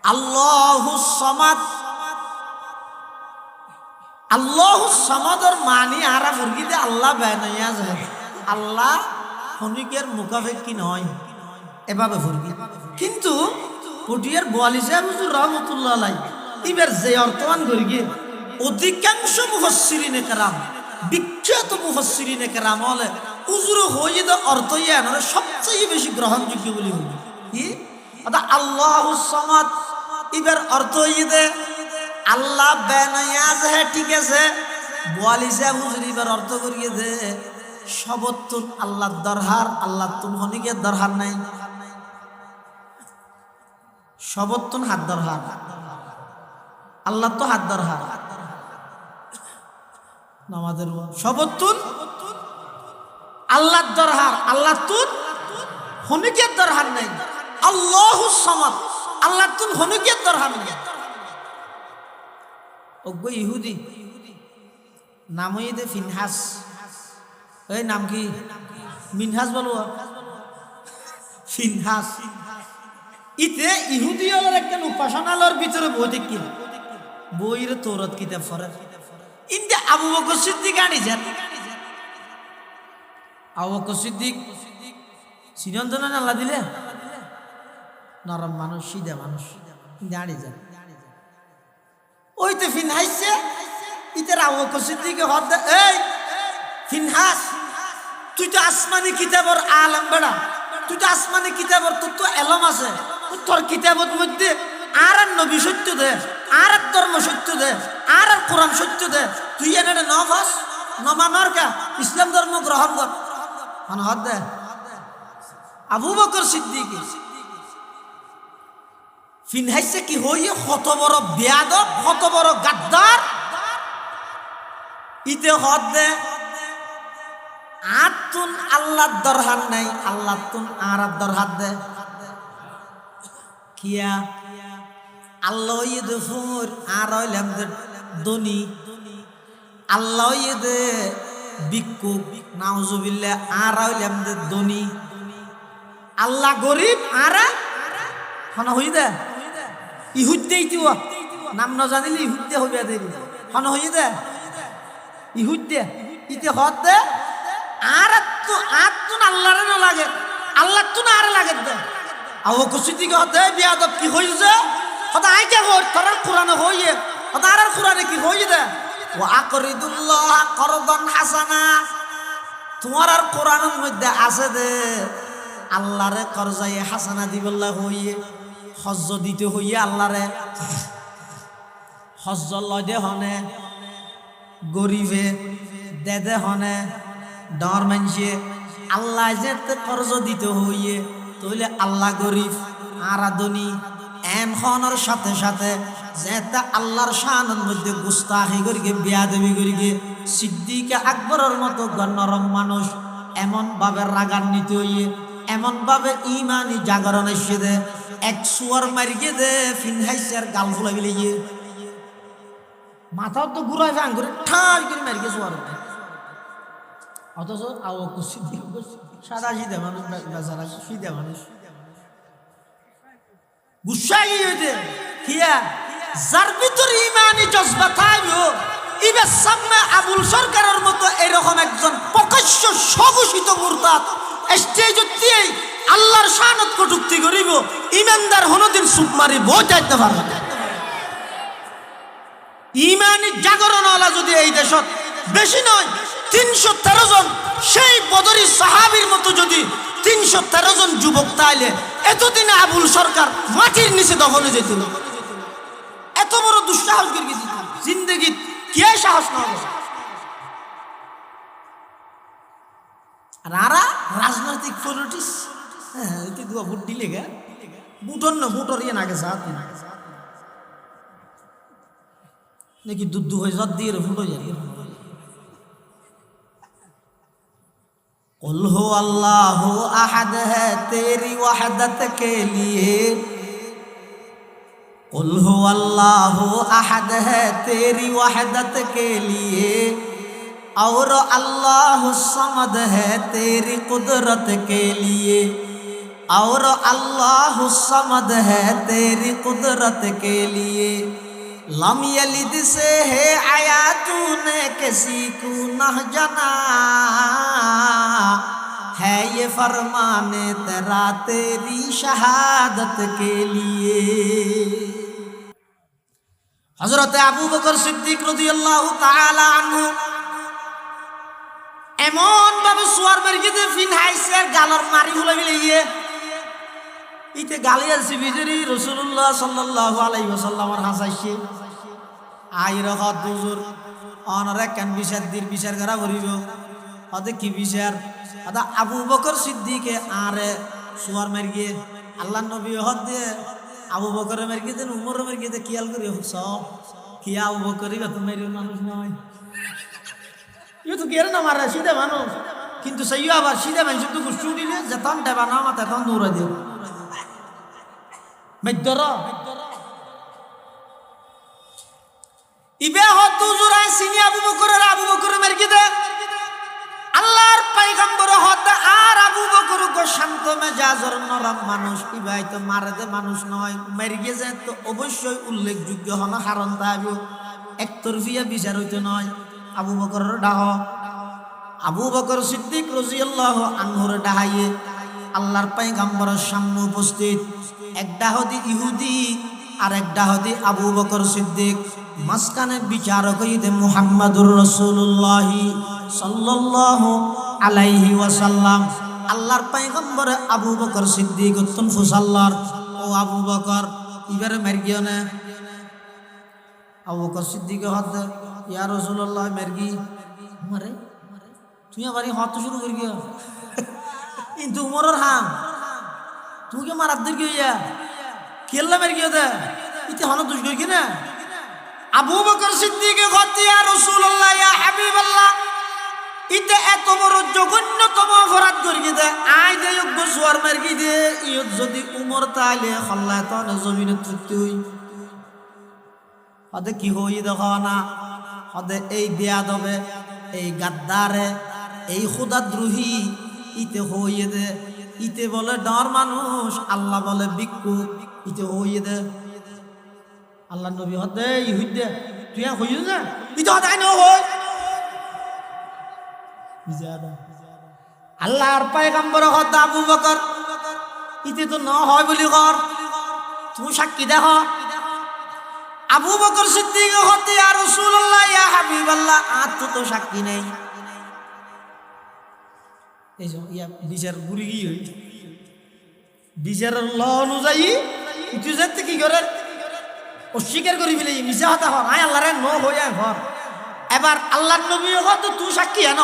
S1: আল্লাহুস সামাদ আল্লাহুস সামাদের মানি আরা মুরগিতে আল্লাহ বানাইয়া যায় আল্লাহ হনিকের মুখাফেক্ষি নয় এভাবে ফুরগি কিন্তু পটিয়ার 42 সাহেব হুজুর রহমাতুল্লাহ আলাইহি ইবার যে অর্থমান করি গিয়ে অধিকাংশ মুফাসসিরিনে কেরাম বিখ্যাত মুফাসসিরিনে কেরাম হলে উজুর হয়ে তো অর্থ ইয়ানোর সবচেয়ে বেশি গ্রহণযোগ্য বলি হইল কি অর্থাৎ আল্লাহুস সামাদ এবার অর্থ হয়ে দে আল্লাহ বেনায়াজ হ্যাঁ ঠিক আছে বোয়ালিসা হুজুর এবার অর্থ করিয়ে দে সবতুন আল্লাহ দরহার আল্লাহ তুন হনিকে দরহার নাই সবতুন হাত দরহার আল্লাহ তো হাত দরহার নামাজের সবতুন আল্লাহ দরহার আল্লাহ তুন হনিকে দরহার নাই আল্লাহুস সামাদ আল্লাহ তুন হনিকে দরহার নাই ওগো ইহুদি নামই দে ফিনহাস এই নাম কি মিনহাস বলবো ফিনহাস ইতে ইহুদি হলার একটা উপাসনালয়ের ভিতরে ভৌতিক কি বইয়ের তৌরাত কিতাব পড়ে ইন্দে আবু বকর সিদ্দিক আনি যান আবু বকর সিদ্দিক সিনন্দন আল্লাহ দিলে নরম মানুষ সিধা মানুষ জানি যান ওইতে ফিনহাসছে ইতে আবু বকর সিদ্দিকে হদ এই ফিনহাস তুই তো আসমানি কিতাবর আলম বেড়া তুই তো আসমানি কিতাবর তোর তো এলম আছে তোর কিতাবর মধ্যে আর নবী সত্য দে আর ধর্ম সত্য দে আর কোরআন সত্য দে তুই এনে নফাস নমানর কা ইসলাম ধর্ম গ্রহণ কর মানে হদ দে আবু বকর সিদ্দিক ফিনহাসে কি হইয়ে কত বড় বেয়াদব কত বড় গাদ্দার ইতে হদ দে আতুন আল্লাহ দরহার নাই আল্লাহ তুন আর দরহার দে কিয়া আল্লাহ ইদে ফুর আর হইলাম দনি আল্লাহ ইদে বিক্ষু নাউজুবিল্লাহ আর হইলাম দনি আল্লাহ গরিব আর হন হই দে ইহুদ্দে ইতিও নাম না জানিলে ইহুদ্দে হইবা দেরি হন হই দে ইহুদ্দে ইতে হদ দে আর তুন আল্লাহরে না লাগে আল্লাহ তুন আর লাগে দে আও কুসিতি কে হতে বিয়াদব কি হইছে হতা আই কে কর তোর কুরআনে হইয়ে হতা আর কুরআনে কি হইয়ে দে ওয়া আকরিদুল্লাহ করদান হাসানা তোমার আর কুরআনের মধ্যে আছে দে আল্লাহরে করজায়ে হাসানা দিবল্লাহ হইয়ে হজ্জ দিতে হইয়ে আল্লাহরে হজ্জ লদে হনে গরিবে দেদে হনে ডর মানছে আল্লাহ যেতে কর্জ দিতে হইয়ে তাহলে আল্লাহ গরিব আরাধনী এন হনর সাথে সাথে যেতে আল্লাহর শানের মধ্যে গুস্তাখি করিকে বেয়াদবি করিকে সিদ্দিকে আকবরের মতো গণ্যরম মানুষ এমন ভাবে রাগান্বিত হইয়ে এমন ভাবে ইমানি জাগরণ এসে দে এক সুয়ার মারিকে দে ফিনহাইসের গাল ফুলাই গিয়ে মাথাও তো ঘুরাই ভাঙ করে ঠাস করে মারিকে সুয়ার অথচ আবু বকর সিদ্দিক সাদা সিধা মানুষ বেচারা সিধা মানুষ গুসা গিয়ে কিয়া যার ভিতরে ইমানি জজবা থাকবে ইবে সামনে আবুল সরকারের মতো এরকম একজন প্রকাশ্য স্বঘোষিত মুরতাদ স্টেজত দিয়ে আল্লাহর শানত কটূক্তি করিব ইমানদার হনদিন সুপ মারি বোঝাইতে পারবে না ইমানি জাগরণওয়ালা যদি এই দেশত বেশি নয় 313 জন সেই বদরি সাহাবীর মতো যদি 313 জন যুবক তাইলে এতদিনে আবুল সরকার মাটির নিচে দখলে যেত এত বড় দুঃসাহস করে গেছি জিন্দগি কে সাহস না হবে রারা রাজনৈতিক পলিটিক্স হ্যাঁ কি দুয়া ভোট দিলে গে বুটন না বুটর ইয়ে না গেছে হাত নাকি দুধ হয়ে জদ দিয়ে ফুটো যায় कुल हो अल्लाह अहद है तेरी वहदत के लिए कुल हो अल्लाह अहद है तेरी वहदत के लिए और अल्लाह समद है तेरी कुदरत के लिए और अल्लाह समद है तेरी कुदरत के लिए लम यलिद से है आया तूने किसी को न जना है ये फरमाने तेरा तेरी शहादत के लिए हजरत अबू बकर सिद्दीक रज़ियल्लाहु ताआला अन्हु এমন ভাবে সুয়ার মেরগিতে ফিন হাইছে গালর মারি ফুলে ফেলে গিয়ে ইতে গালি আছে বিজরি রাসূলুল্লাহ সাল্লাল্লাহু আলাইহি ওয়াসাল্লামের হাসাইছে আইর হদ হুজুর অনরে কেন বিচার করা করিব অদে কি বিচার আদা আবু বকর সিদ্দিকে আরে সুয়ার মেরগিয়ে আল্লাহ নবী হদ দিয়ে আবু বকরের মেরগিতে উমরের মেরগিতে খেয়াল করি সব কি আবু বকরই কত মেরির মানুষ নয় ইউ তো কেন না মারা সিধে মানুষ কিন্তু সেই আবার সিধে মানুষ তো গুছু দিলে যেতন দেবা না মাথা তখন দৌড়া দিও মেদর ইবে হত হুজুরাই সিনি আবু বকরের মেরগিতে আল্লাহর পয়গম্বর হত আর আবু বকর গো শান্ত মেজাজের নরম মানুষ ইবাই তো মারতে মানুষ নয় মেরগে যায় তো অবশ্যই উল্লেখযোগ্য হন কারণ তাইব একতরফিয়া বিচার হইতে নয় আবু বকরের ডাহ আবু বকর সিদ্দিক রাদিয়াল্লাহু আনহুর ডাহাইয়ে আল্লাহর পয়গম্বরের সামনে উপস্থিত এক ডাহদি ইহুদি আর এক ডাহদি আবু বকর সিদ্দিক মাঝখানে বিচারক হইতে মুহাম্মাদুর রাসূলুল্লাহ সাল্লাল্লাহু আলাইহি ওয়াসাল্লাম আল্লাহর পয়গম্বর আবু বকর সিদ্দিক উত্তম ফুসাল্লার ও আবু বকর ইবারে মারগিও না আবু বকর সিদ্দিক হদ ইয়া রাসূলুল্লাহ মারগি মারে তুই আমারে হত শুরু করি গিয়া কিন্তু উমরের হাম তুই কে মারাত দির গিয়া কেল্লা মারগিও দে ইতে হন দুষ করি কি না আবু বকর সিদ্দিক হদ ইয়া রাসূলুল্লাহ ইয়া হাবিবাল্লাহ ইতে এত বড় জঘন্যতম অপরাধ করি দে আই দে যোগ্য সুয়ার মারগি দে ইয়ত যদি উমর তাইলে খল্লা তো জমিনে তৃপ্তি হই হদে কি হই দেখো না হদে এই বেয়াদবে এই গাদ্দারে এই খুদাদ্রোহী ইতে হইয়ে দে ইতে বলে ডর মানুষ আল্লাহ বলে ভিক্ষু ইতে হইয়ে দে আল্লাহ নবী হদে ইহুদ দে তুই হইল না ইতে হদাই ন হই আল্লাহর পয়গম্বর হদ আবু বকর ইতে তো ন হয় বলি কর তুমি সাক্ষী দেখ আবু বকর সিদ্দিক হদ ইয়া রাসূলুল্লাহ ইয়া হাবিবাল্লাহ আর তো সাক্ষী নেই এই যে ইয়া বিচার বুড়ি গিয়ে বিচারের ল অনুযায়ী তুই যেতে কি করে অস্বীকার করি ফেলে মিশা হতা হর আয় আল্লাহরে ন হইয়া ঘর এবার আল্লাহর নবী হদ তুই সাক্ষী হেন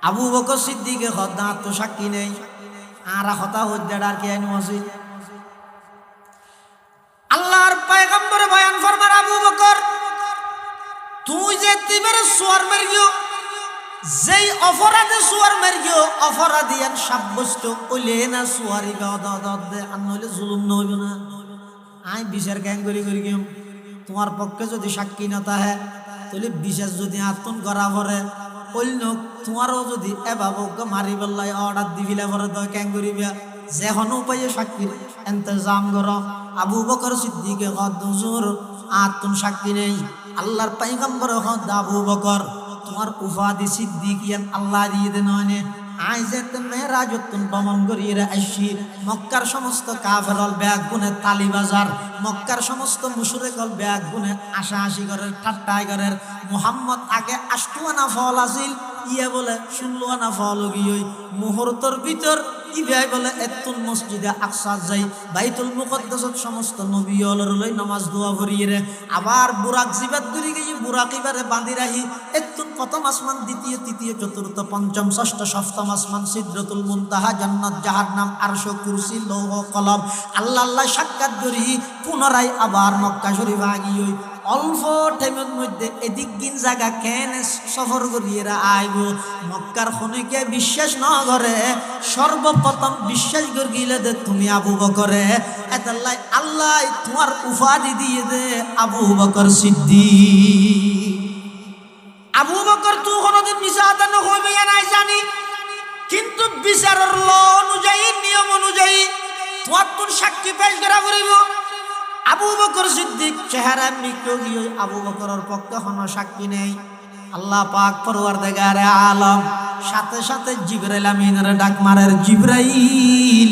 S1: আবু বকর সিদ্দিকে হদ তো সাক্ষী নেই আর হতা হদ্দার কি আইন আছে আল্লাহর পয়গম্বর বয়ান ফরমান আবু বকর তুই যে তিবের সুয়ার মারগিও যেই অপরাধে সুয়ার মারগিও অপরাধীয়ান সাব্যস্ত কইলে না সুয়ারি দে আর নইলে জুলুম নইব না আই বিচার গ্যাং করি গিয়ে তোমার পক্ষে যদি সাক্ষী না তাহে তাহলে বিচার যদি আত্মন করা পরে অন্য তোমারও যদি এভাবে মারি বেলায় অর্ডার দিবিলে পরে তো ক্যাং করিবা যেখন উপায়ে সাক্ষীর ইন্তজাম করো আবু বকর সিদ্দিকে হদ হুজুর আত্মন সাক্ষী নেই আল্লাহর পয়গম্বর হদ আবু বকর তোমার উপাধি সিদ্দিকিয়ান আল্লাহ দিয়ে দেন আই যেতে মেরাজতুন ভ্রমণ করিয়ে আসছি মক্কার সমস্ত কাফেরল ব্যাগ গুনে তালি বাজার মক্কার সমস্ত মুশরিকল ব্যাগ গুনে আশা করের ঠাট্টাই করের মুহাম্মদ আগে 8 আনা ফল আছিল ইয়ে বলে 16 আনা ফল গিয়ে মুহূর্তের ভিতর ইবাই বলে এতুন মসজিদে আকসা যাই বাইতুল মুকদ্দাসত সমস্ত নবীয়লর লই নামাজ দোয়া করিয়ে আবার বুরাক জিবাত করি গিয়ে বুরাক ইবারে বাঁধি রাখি এতুন প্রথম আসমান দ্বিতীয় তৃতীয় চতুর্থ পঞ্চম ষষ্ঠ সপ্তম আসমান সিদরাতুল মুনতাহা জান্নাত জাহান্নাম আরশ কুরসি লৌহ কলম আল্লাহ সাক্ষাৎ করি পুনরায় আবার মক্কা শরীফ আগিয়ে অল্প টাইমের মধ্যে এদিক দিন জায়গা কেন সফর করিয়ে আইব মক্কার খনিকে বিশ্বাস না করে সর্বপ্রথম বিশ্বাস করিলে দে তুমি আবু বকরে এতাল্লাই আল্লাহ তোমার উপাধি দিয়ে দে আবু বকর সিদ্দিক আবু বকর তুই কোনদিন মিশা হাতে নহইবে নাই জানি কিন্তু বিচারের ল অনুযায়ী নিয়ম অনুযায়ী তোমার তোর সাক্ষী পেশ করা করিব আবু বকর সিদ্দিক চেহারা মৃত্যু গিয়ে আবু বকরের পক্ষে কোনো সাক্ষী নেই আল্লাহ পাক পরওয়ারদিগারে আলম সাথে সাথে জিবরাইল আমিনের ডাক মারের জিবরাইল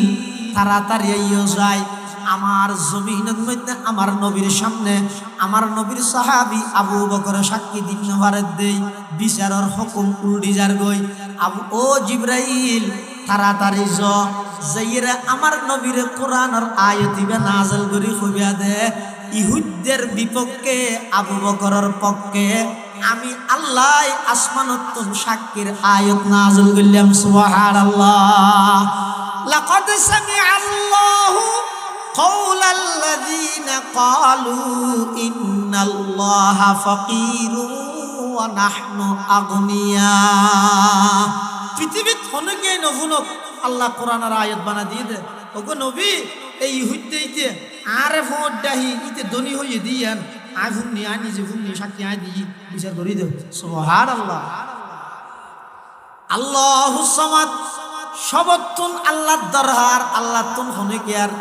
S1: তাড়াতাড়ি আইও যায় আমার জমিনের মধ্যে আমার নবীর সামনে আমার নবীর সাহাবী আবু বকর সাক্ষী দিন নভারের দেই বিচারের হুকুম উল্টি যার গই আবু ও জিবরাইল তাড়াতাড়ি যাইরা আমার নবীর কোরআনের আয়াত দিবে নাযিল করি কইবা দে ইহুদদের বিপক্ষে আবু বকরের পক্ষে আমি আল্লাহ আসমানতুন সাক্ষীর আয়াত নাযিল করলাম সুবহানাল্লাহ লাকাদ সামিআল্লাহু কাওলাল্লাযীনা ক্বালু ইন্নাল্লাহা ফাকীরুন ওয়া নাহনু আগনিয়া পৃথিবীত অনেকে নহুনক আল্লাহ কোরআনের আয়াত বানা দিয়ে দে ওগো নবী এই ইহুদদেইতে আরে ফোট দাহি ইতে ধনী হইয়ে দিয়ান আই ভুন্নি আই নিজে ভুন্নি সাক্ষী আই দিই বিচার করি দেও সুবহানাল্লাহ আল্লাহুস সামাদ সবতুন আল্লাহর দরবার আল্লাহ তুন হনে কি আর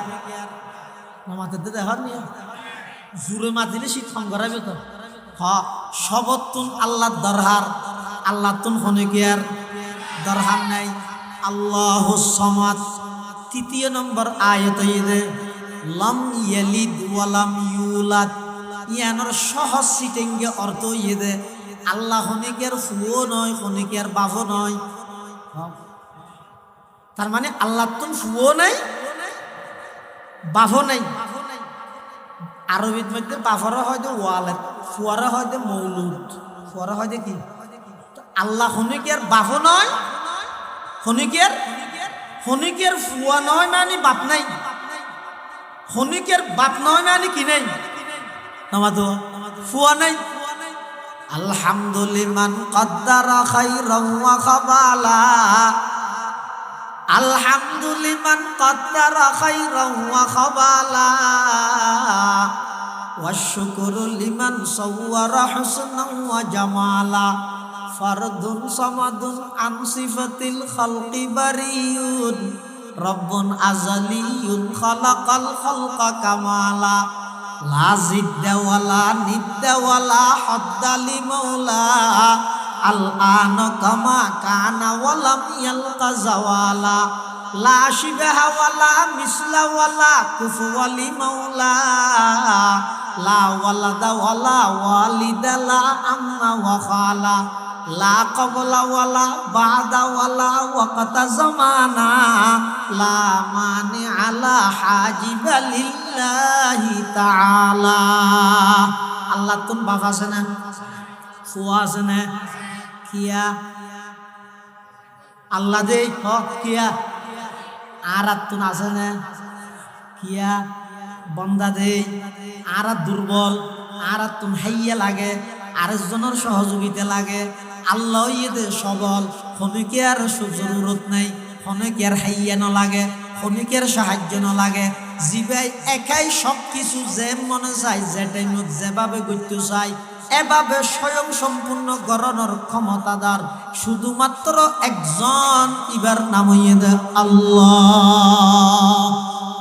S1: নামাতে দে হর নিয়া জুরে মাতিলে শীত কম করাবে তো হ্যাঁ সবতুন আল্লাহর দরবার আল্লাহ তুন হনে কি আর দরবার নাই আল্লাহুস সামাদ তৃতীয় নম্বর আয়াত ইদে লাম ইয়ালিদ ওয়া লাম ইউলাদ ইয়ানোর সহজ সিটেঙ্গে অর্থ ইদে আল্লাহ হনিকের ফুও নয় হনিকের বাপও নয় তার মানে আল্লাহ তুন ফুও নাই বাপও নাই আরবির মধ্যে বাপরা হয়তো ওয়ালাদ ফুয়ারা হয়তো মৌলুদ ফুয়ারা হয়তো কি আল্লাহ হনিকের বাপও নয় হনিকের ফুয়া নয় মানে বাপ নাই হনিকের বাপ নয় মানে কি নাই নামাতো ফুয়া নাই আলহামদুলিমান কদ্দারা খাইরাম ওয়া খাবালা আলহামদুলিমান কদ্দারা খাইরাম ওয়া খাবালা ওয়াশ-শুকরু লিমান সাওয়ারা হুসনান ওয়া জামালা ফারদুন সামাদুন আন সিফাতিল খালকি বারিয়ুন রব্বুন আযালিয়ুন খালাকাল খালকা কামালা লা জিদ্দা ওয়ালা নিদ্দা ওয়ালা হাদ্দালি মাওলা আল আনা কামা কানা ওয়ালাম ইয়ালকা জাওয়ালা লা শিবাহা ওয়ালা মিসলা ওয়ালা কুফওয়ালি মাওলা লা ওয়ালাদা ওয়ালা ওয়ালিদা লা আম্মা ওয়া খালা লা ক্বাবলা ওয়ালা বাদা ওয়ালা ওয়াক্তা জামানা লা মানি আলা হাজিবা লিল্লাহি তাআলা আল্লাহ তুন বাপ আছে না ফুয়া আছে না কিয়া আল্লাহ দে হক কিয়া আর তুন আছে না কিয়া বন্দা দে আর দুর্বল আর তুন হাইয়া লাগে আরেকজনের সহযোগিতা লাগে আল্লাহ ইয়ে সবল হনুকে আর জরুরত নাই হনুকে আর হাইয়া ন লাগে হনুকের সাহায্য ন লাগে জিবাই একাই সব কিছু যে মনে চাই যে টাইমত যেভাবে করতে চাই এভাবে স্বয়ং সম্পূর্ণ গড়নের ক্ষমতাদার শুধুমাত্র একজন ইবার নাম হইয়ে দে আল্লাহ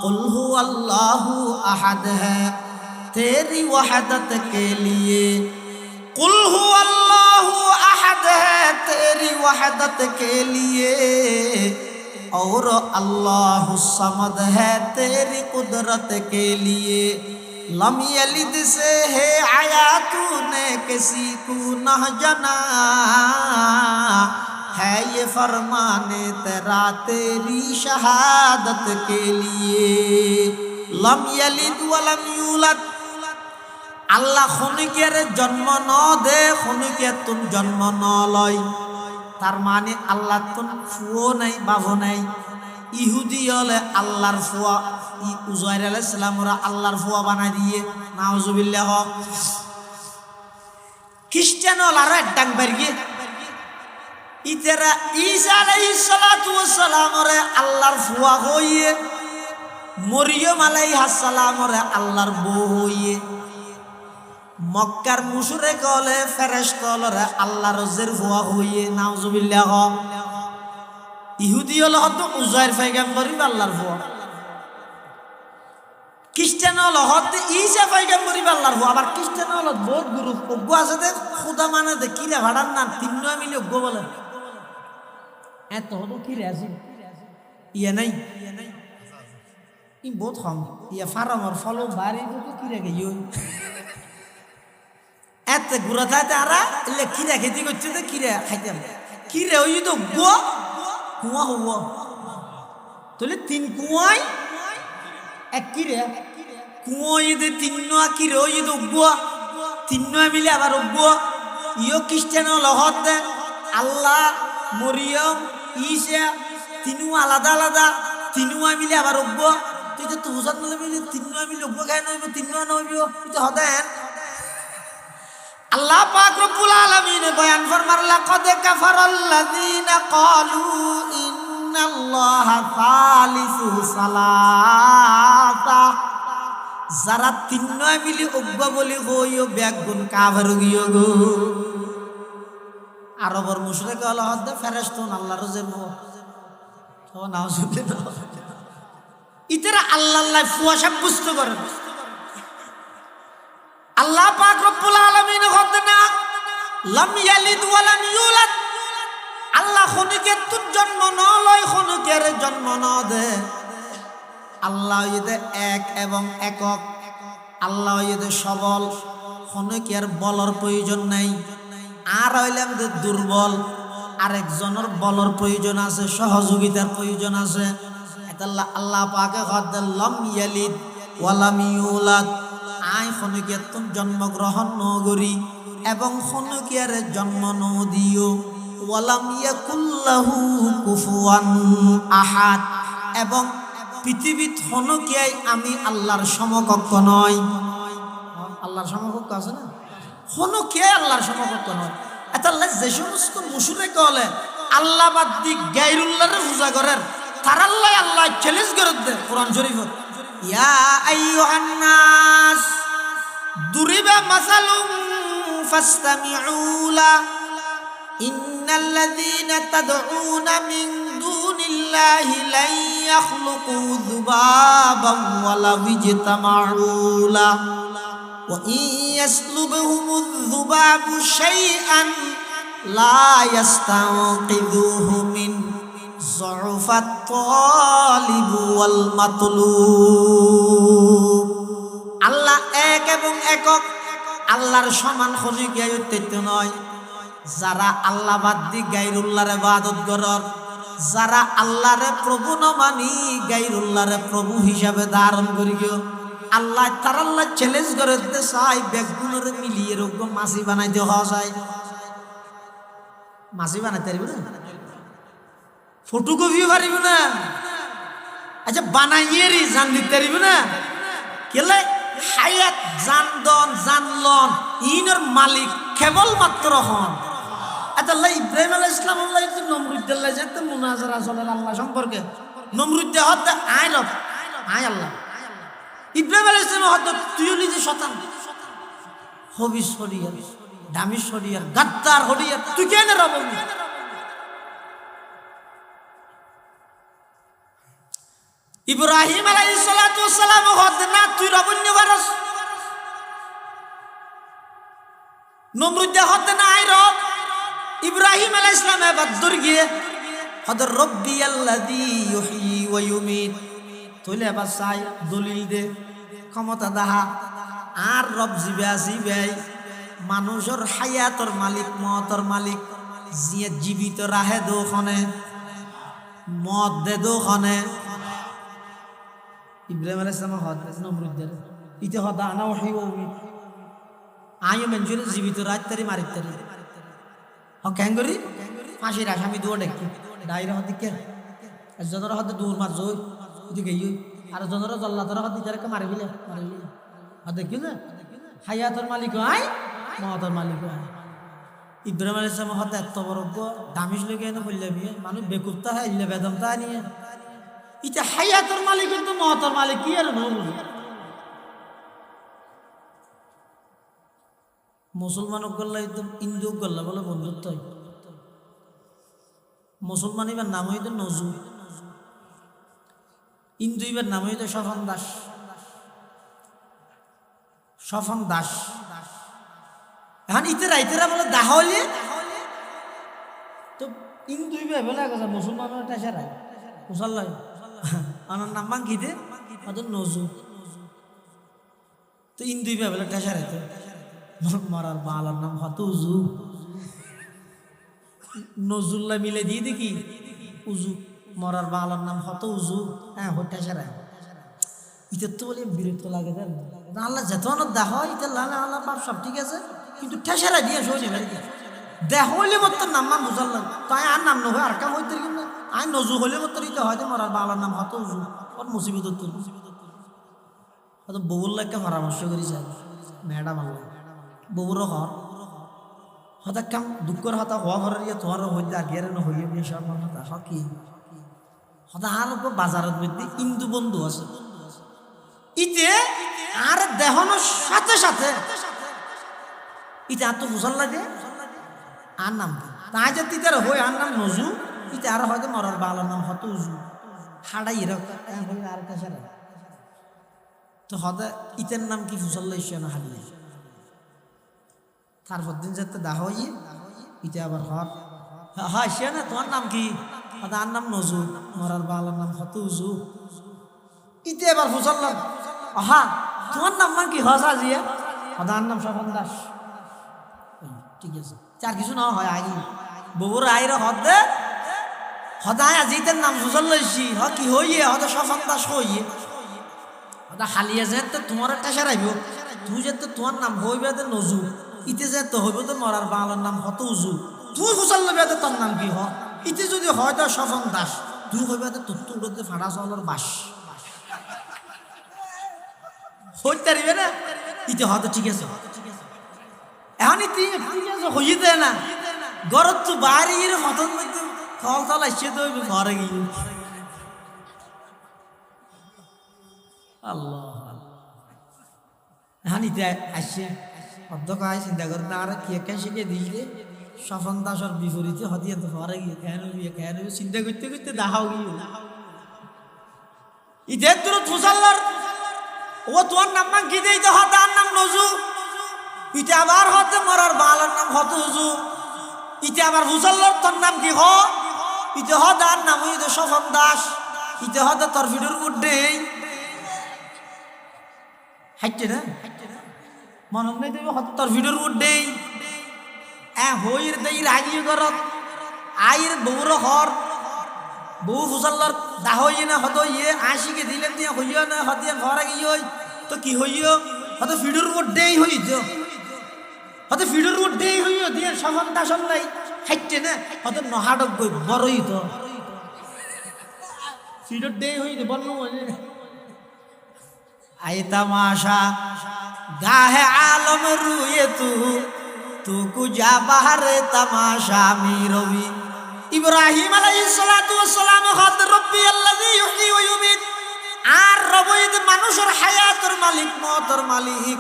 S1: কুল হু আল্লাহু আহাদ হ্যায় তেরি ওয়াহদত কে লিয়ে कुल हु अल्लाहु अहद है तेरी वहदत के लिए और अल्लाहु समद है तेरी कुदरत के लिए लम यलिद से है आया तूने किसी को न जना है ये फरमाने तेरा तेरी शहादत के लिए लम यलिद व लम यूलद আল্লাহ খনিকের জন্ম ন দে খনিকে তুম জন্ম ন লয় তার মানে আল্লাহ তুম ফুও নাই বাবু নাই ইহুদি হলে আল্লাহর ফুয়া উজাইর আলাইহিস সালাম ওরা আল্লাহর ফুয়া বানাই দিয়ে নাউজুবিল্লাহ খ্রিস্টান হল আর ডাং বাড়িয়ে ইতেরা ঈসা আলাইহিস সালাতু ওয়াস সালাম ওরে আল্লাহর ফুয়া হইয়ে মরিয়ম আলাইহাস সালাম ওরে আল্লাহর বউ হইয়ে মক্কার মুশরিক হলে ফেরেশতারা আল্লাহর রজের ফুয়া হইয়ে নাউজুবিল্লাহ ইহুদি হলো হয়তো উজাইর পয়গম্বর আল্লাহর ফুয়া খ্রিস্টান হলো হয়তো ঈসা পয়গম্বর আল্লাহর ফুয়া আবার খ্রিস্টান হলো বহুত গ্রুপ অজ্ঞ আছে দে খোদা মানে দে কিরে ভাড়ার না তিনটা মিলে অজ্ঞ বলে এত হলো কিরে আছে ইয়ে নাই ই বহুত কম ইয়া ফার্মর ফলো বাড়ি তো কিরে গিয়ে এত ঘুরা থাকে আরা এলে কিরা খেতে করছে তো কিরে খাইতাম কিরে ওই তো কুয়া হবো তাহলে তিন কুয়াই এক কিরে কুয়ো ঈদে তিন নোয়া কিরে ওই তো উগ্গুয়া তিন নয় মিলে আবার উগ্গুয়া ইও খ্রিস্টান লহত আল্লাহ মরিয়ম ঈসা তিনু আলাদা আলাদা তিনুয়া মিলে আবার উগ্গুয়া তুই তো হুসান মিলে তিন নয় মিলে উগ্গুয়া খাই নইব তিন নয় নইব তুই তো হদেন আল্লাহ পাক রব্বুল আলামিন বয়ান ফরমার লাকাদ কাফারাল্লাযীনা ক্বালু ইন্নাল্লাহা সালিসু সালাসা যারা তিন নয় মিলি উগ্বা বলি হইও ব্যাগুন কাফের গিয়ে গো আরবর মুশরিক হলো হদে ফেরেশতুন আল্লাহর রজের মো তো নাও শুনলে না ইতরা আল্লাহ ফুয়া সাব্যস্ত করেন আল্লাহ পাক রব্বুল আলামিন হদনা লাম ইয়ালিদ ওয়া লাম ইউলাদ আল্লাহ খনিকের তুর জন্ম ন লয় খনিকের জন্ম ন দে আল্লাহ ইদে এক এবং একক আল্লাহ ইদে সবল খনিকের বলর প্রয়োজন নাই আর হইলাম যে দুর্বল আরেকজনের বলর প্রয়োজন আছে সহযোগিতার প্রয়োজন আছে এটা আল্লাহ পাকে হদে লাম ইয়ালিদ ওয়া লাম ইউলাদ আই খনিকের তুম জন্মগ্রহণ নগরী এবং খনিকের জন্ম নদিও ওয়ালাম ইয়াকুল্লাহু কুফুয়ান আহাদ এবং পৃথিবীত খনিকেই আমি আল্লাহর সমকক্ষ নয় আল্লাহর সমকক্ষ আছে না খনিকে আল্লাহর সমকক্ষ নয় এটা যে সমস্ত মুশরিক হলে আল্লাহ বাদ দি গায়রুল্লাহর পূজা করেন তার আল্লাহ চ্যালেঞ্জ করে দেয় কোরআন শরীফত ইয়া আইয়ুহান নাস দুরিবা মাসালুম ফাসতামিউ লা ইন্নাল্লাযীনা তাদউনা মিন দুনিল্লাহি লা ইয়াখলুকু যুবাবান ওয়া লা ইজতামাউ লা ওয়া ইয়াসলুবহুমুয যুবাবু শাইআন লা ইয়াস্তানকিযুহু মিন যুফাত তালিব ওয়াল মাতলুব আল্লাহ এক এবং একক আল্লাহর সমান খনিক অত্যন্ত নয় যারা আল্লাহ বাদ দি গায়রুল্লাহর ইবাদত করার যারা আল্লাহরে প্রভু ন মানি গায়রুল্লাহরে প্রভু হিসাবে ধারণ করিও আল্লাহ তার আল্লাহ চ্যালেঞ্জ করে দিতে চাই বেগুনের মিলিয়ে এরকম মাছি বানাইতে হওয়া যায় মাছি বানাইতে পারবি না ফটোকপিও পারিব না আচ্ছা বানাইয়েরই জান দিতে পারিব না কেলে হায়াত জানদন জানলন ইনর মালিক কেবলমাত্র হন আল্লাহ ইব্রাহিম আলাইহিস সালাম আল্লাহ একটু নমরুদ্দাল্লাহ যেতে মুনাজারা চলেন আল্লাহ সম্পর্কে নমরুদ্দে হতে আয় রব আয় আল্লাহ ইব্রাহিম আলাইহিস সালাম হতে তুই নিজে শতান হবি শরিয়ার দামি শরিয়ার গাদ্দার হরিয়ার তুই কেন রব ইব্রাহিম আলাইহিস সালাতু ওয়াস সালাম হতে না তুই রবন্য বারস নমরুদ্দে হতে না আয় রব ইব্রাহিম আলাইহিস সালাম এবার দুর্গে হদর রব্বি আল্লাযী ইউহয়ী ওয়া ইউমীত তোলে এবার চাই দলিল দে ক্ষমতা দাহা আর রব জিবাই মানুষের হায়াতর মালিক মতর মালিক জিয়ে জীবিত রাহে দোখনে মদ দে দোখনে ইব্রাহিম আলাইহিস সালাম হদ নমরুদ্দের ইতে হদা আনা ওহী ওয়া উমীত আয়ো মেনজুর জীবিত রাত্তারি মারিতারি কেঙ্গরি ফাঁসির আসামি দুয়া ডেকে ডাইরে হদিকে জনর হদে দূর মার জয় ওদিকে আর জনর জল্লাদর হদ দিদারকে মারিবিলে দেখি না হায়াতর মালিক আয় মহতর মালিক আয় ইব্রাহিম আলাইহিস সালাম হদ এত বড় দামিশ লেগে এনে বললে বিয়ে মানুষ বেকুত্তা হয় ইল্লে বেদমতা নিয়ে ইটা হায়াতর মালিক কিন্তু মহতর মালিক কি আর ভুল মুসলমান গল্লা একদম ইন্দু গল্লা বলে বন্ধুত্ব মুসলমান এবার নাম হইতো নজু ইন্দু এবার নাম হইতো স্বপন দাস স্বপন দাস এখন ইতেরা বলে দাহ হইলে তো ইন্দু এবার বলে কথা মুসলমানের টেসারাই মুসল্লাই আমার নাম বাঙ্গি দে ওদের নজু তো ইন্দুই ভাবলে ঠেসারে তো মরার বালার নাম হত উজু নজরুল্লাহ মিলে দিয়ে দেখি উজু মরার বালার নাম হত উজু হ্যাঁ হইটা সারা ইটার তো বলে বিরক্ত লাগে আল্লাহ যেত দেহ ইটা লালা আল্লাহ বাপ সব ঠিক আছে কিন্তু ঠেসারা দিয়ে শোনে দেহ হইলে মত নাম মান বুঝাল লাগে তাই আর নাম নয় আর কাম হইতে কিন্তু আই নজু হইলে মত ইটা হয়তো মরার বালার নাম হত উজু ওর মুসিবত হয়তো বউর লাগে পরামর্শ করি যায় ম্যাডাম আল্লাহ বউর ঘর হতা কাম দুঃখর হতা হওয়া ঘরের ইয়ে তোমার হইতে আর গেরে হইয়ে বিয়ে সর্বন হতা হকি হতা আর বাজারের মধ্যে ইন্দু বন্ধু আছে ইতে আর দেহনের সাথে সাথে ইতে আর তো বুঝাল লাগে আর নাম তাই যে তিতার হই আর নাম নজু ইতে আর হয়তো মরার বালার নাম হত উজু হাড়াই এরকম আর কাছে তো হতা ইতের নাম কি ফুসল্লা ইসে না হারিয়ে তারপর দিন যাতে দাহ হইয়ে ইতে আবার হর হ্যাঁ সে না তোমার নাম কি তার নাম নজু মরার বালার নাম হত উজু ইতে এবার ফুসল্লাম হা তোমার নাম মান কি হসা জিয়া তার নাম স্বপন দাস ঠিক আছে চার কিছু না হয় আই বউর আইর হদ দে হদায় আজিতের নাম ফুসল্লা ইসি হ কি হইয়ে হদ স্বপন দাস হইয়ে হদা হালিয়া যে তোমার একটা সেরাইব তুই যে তোমার নাম হইবে নজু ইতে যে তো হইব তো মরার বাংলার নাম হত উজু তুই হুসাল লবে তোর নাম কি হ ইতে যদি হয় তো স্বপন দাস তুই হইবে তো তোর উড়তে ফাড়া চলর বাস হইতে পারিবে না ইতে হয়তো ঠিক আছে এখন ইতি ঠিক আছে হইয়ে দেয় না গরত তো বাড়ির হতন মধ্যে ফল তল আসছে তো ঘরে গিয়ে আল্লাহ এখন ইতে আসছে অর্ধক আয় চিন্তা করেন আর কি একা শিখে দিলে স্বপন দাসর বিপরীতে হতিয়া তো ঘরে গিয়ে কেন চিন্তা করতে করতে দেখাও গিয়ে ইদের তোর ফুসাল্লার ও তোমার নাম কি দেই তো তার নাম নজু ইতে আবার হতে মরার বালার নাম হত উজু ইতে আবার ফুসাল্লার তোর নাম কি হ ইতে হ তার নাম ইতে স্বপন দাস ইতে হতে তোর ভিডিওর উঠে হাইটে না মনে নেই দেবে হত্যার ভিডিওর উঠে হইর দেই রাগিয়ে করত আইর বউর হর বউ ফুসাল্লার দাহ হইয়ে না হত ইয়ে আশিকে দিলেন দিয়ে হইয় না হতিয়া ঘরে গিয়ে তো কি হইয় হত ভিডিওর উঠেই হইত হত ভিডিওর উঠেই হইয় দিয়ে সমান দাসন নাই হাইটে না হত নহাডক গই বড়ই তো ভিডিওর দেই হইতে বন্য আই তামাশা গাহে আলম রুয়ে তু কুজা বাহারে তামাশা মি রবি ইব্রাহিম আলাইহিস সালাতু ওয়াস সালাম হদ রব্বি আল্লাযী ইউহয়ী ওয়া ইউমীত আর রবইদ মানুষের হায়াতের মালিক মওতের মালিক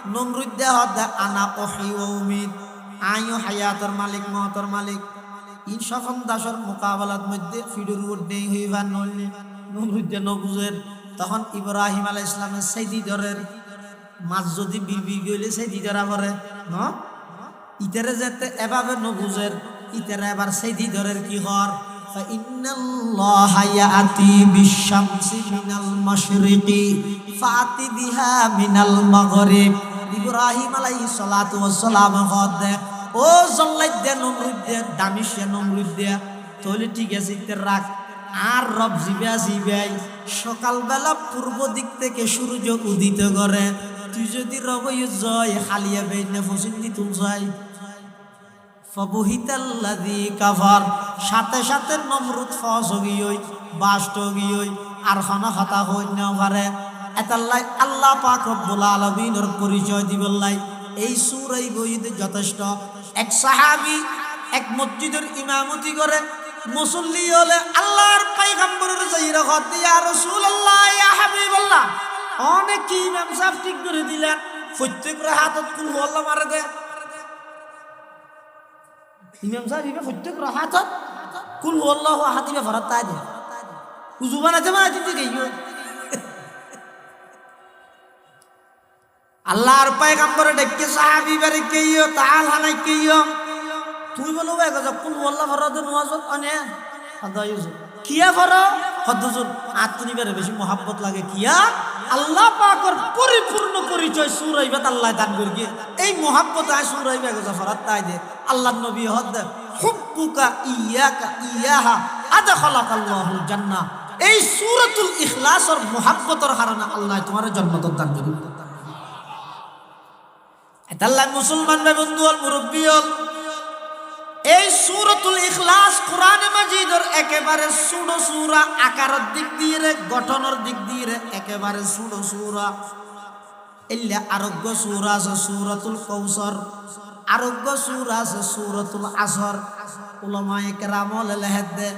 S1: নমরুদ হদ আনা উহয়ী ওয়া উমীত আইও হায়াতের মালিক মওতের মালিক ইন স্বপন দাসর মোকাবেলার মধ্যে ফিডুর উঠেই হইবা নইলে নমরুদ নবুজের তখন ইব্রাহিম আলাইহিস সালামের সাইদি দরের মাছ যদি বিড়বিড় গইলে সাইদি ধরা পড়ে ন ইতারে যেতে এভাবে নবুজের ইতারে এবার সাইদি দরের কি হর ফাইন্নাল্লাহা ইয়াতি বিশ-শামসি মিনাল মাশরিকি ফাতি বিহা মিনাল মাগরিব ইব্রাহিম আলাইহিস সালাতু ওয়াস সালাম হদ ও জল্লাইদে নমরুদে দামিশে নমরুদে তোলে ঠিক আছে ইতে রাখ আর রব জিবাই সকালবেলা পূর্ব দিক থেকে সূর্য উদিত করে তুই যদি রবই জয় হালিয়া বেইনে ফসিন্দি তুল যায় ফবহিতাল্লাযী কাফার সাথে সাথে নমরুদ ফসগিয়ই বাষ্টগিয়ই আর খানা হতা হই না পারে এতাল্লাই আল্লাহ পাক রব্বুল আলামিনের পরিচয় দিবল্লাই এই সূরা বইতে যথেষ্ট এক সাহাবী এক মসজিদের ইমামতি করে মুসল্লি হলে আল্লাহর পয়গম্বরের যাইরা কত ইয়া রাসূলুল্লাহ ইয়া হাবিবাল্লাহ অনেক কি ইমাম সাহেব ঠিক করে দিলেন প্রত্যেক রাহাতত কুল আল্লাহ মারে দে ইমাম সাহেব ইবে প্রত্যেক রাহাতত কুল আল্লাহু আহাদ ইবে ফরত তাই দে উজুবানা জামা দিতে গইও আল্লাহর পয়গম্বরে ডেকে সাহাবী বারে কইও তাআল হানাই কইও তুই বলো কুল আল্লাহ ফরত নওয়াজ অনে আদায়ুজ কিয়া ফরত হদ্দুজুর আত্মনিবারে বেশি মোহাব্বত লাগে কিয়া আল্লাহ পাকের পরিপূর্ণ পরিচয় সুরাইবাত আল্লাহ দান করি গিয়ে এই মোহাব্বত আয় সুরাইবা গজাফরাত তাই দে আল্লাহর নবী হদ হুব্বুকা ইয়াকা ইয়াহা আদখালাকাল্লাহুল জান্নাহ। এই সূরাতুল ইখলাসের মোহাব্বতের কারণে আল্লাহ তোমার জান্নাত দান করি। এটা আল্লাহ মুসলমান ভাই বন্ধু আর মুরব্বী হল এই সূরাতুল ইখলাস কোরআনে মাজিদের একেবারে ছোট সূরা, আকারের দিক দিয়ে রে গঠনের দিক দিয়ে রে একেবারে ছোট সূরা। এল্লা আরোগ্য সূরা আছে সূরাতুল কাউসার, আরোগ্য সূরা আছে সূরাতুল আসর। উলামায়ে কেরাম লেখেন দে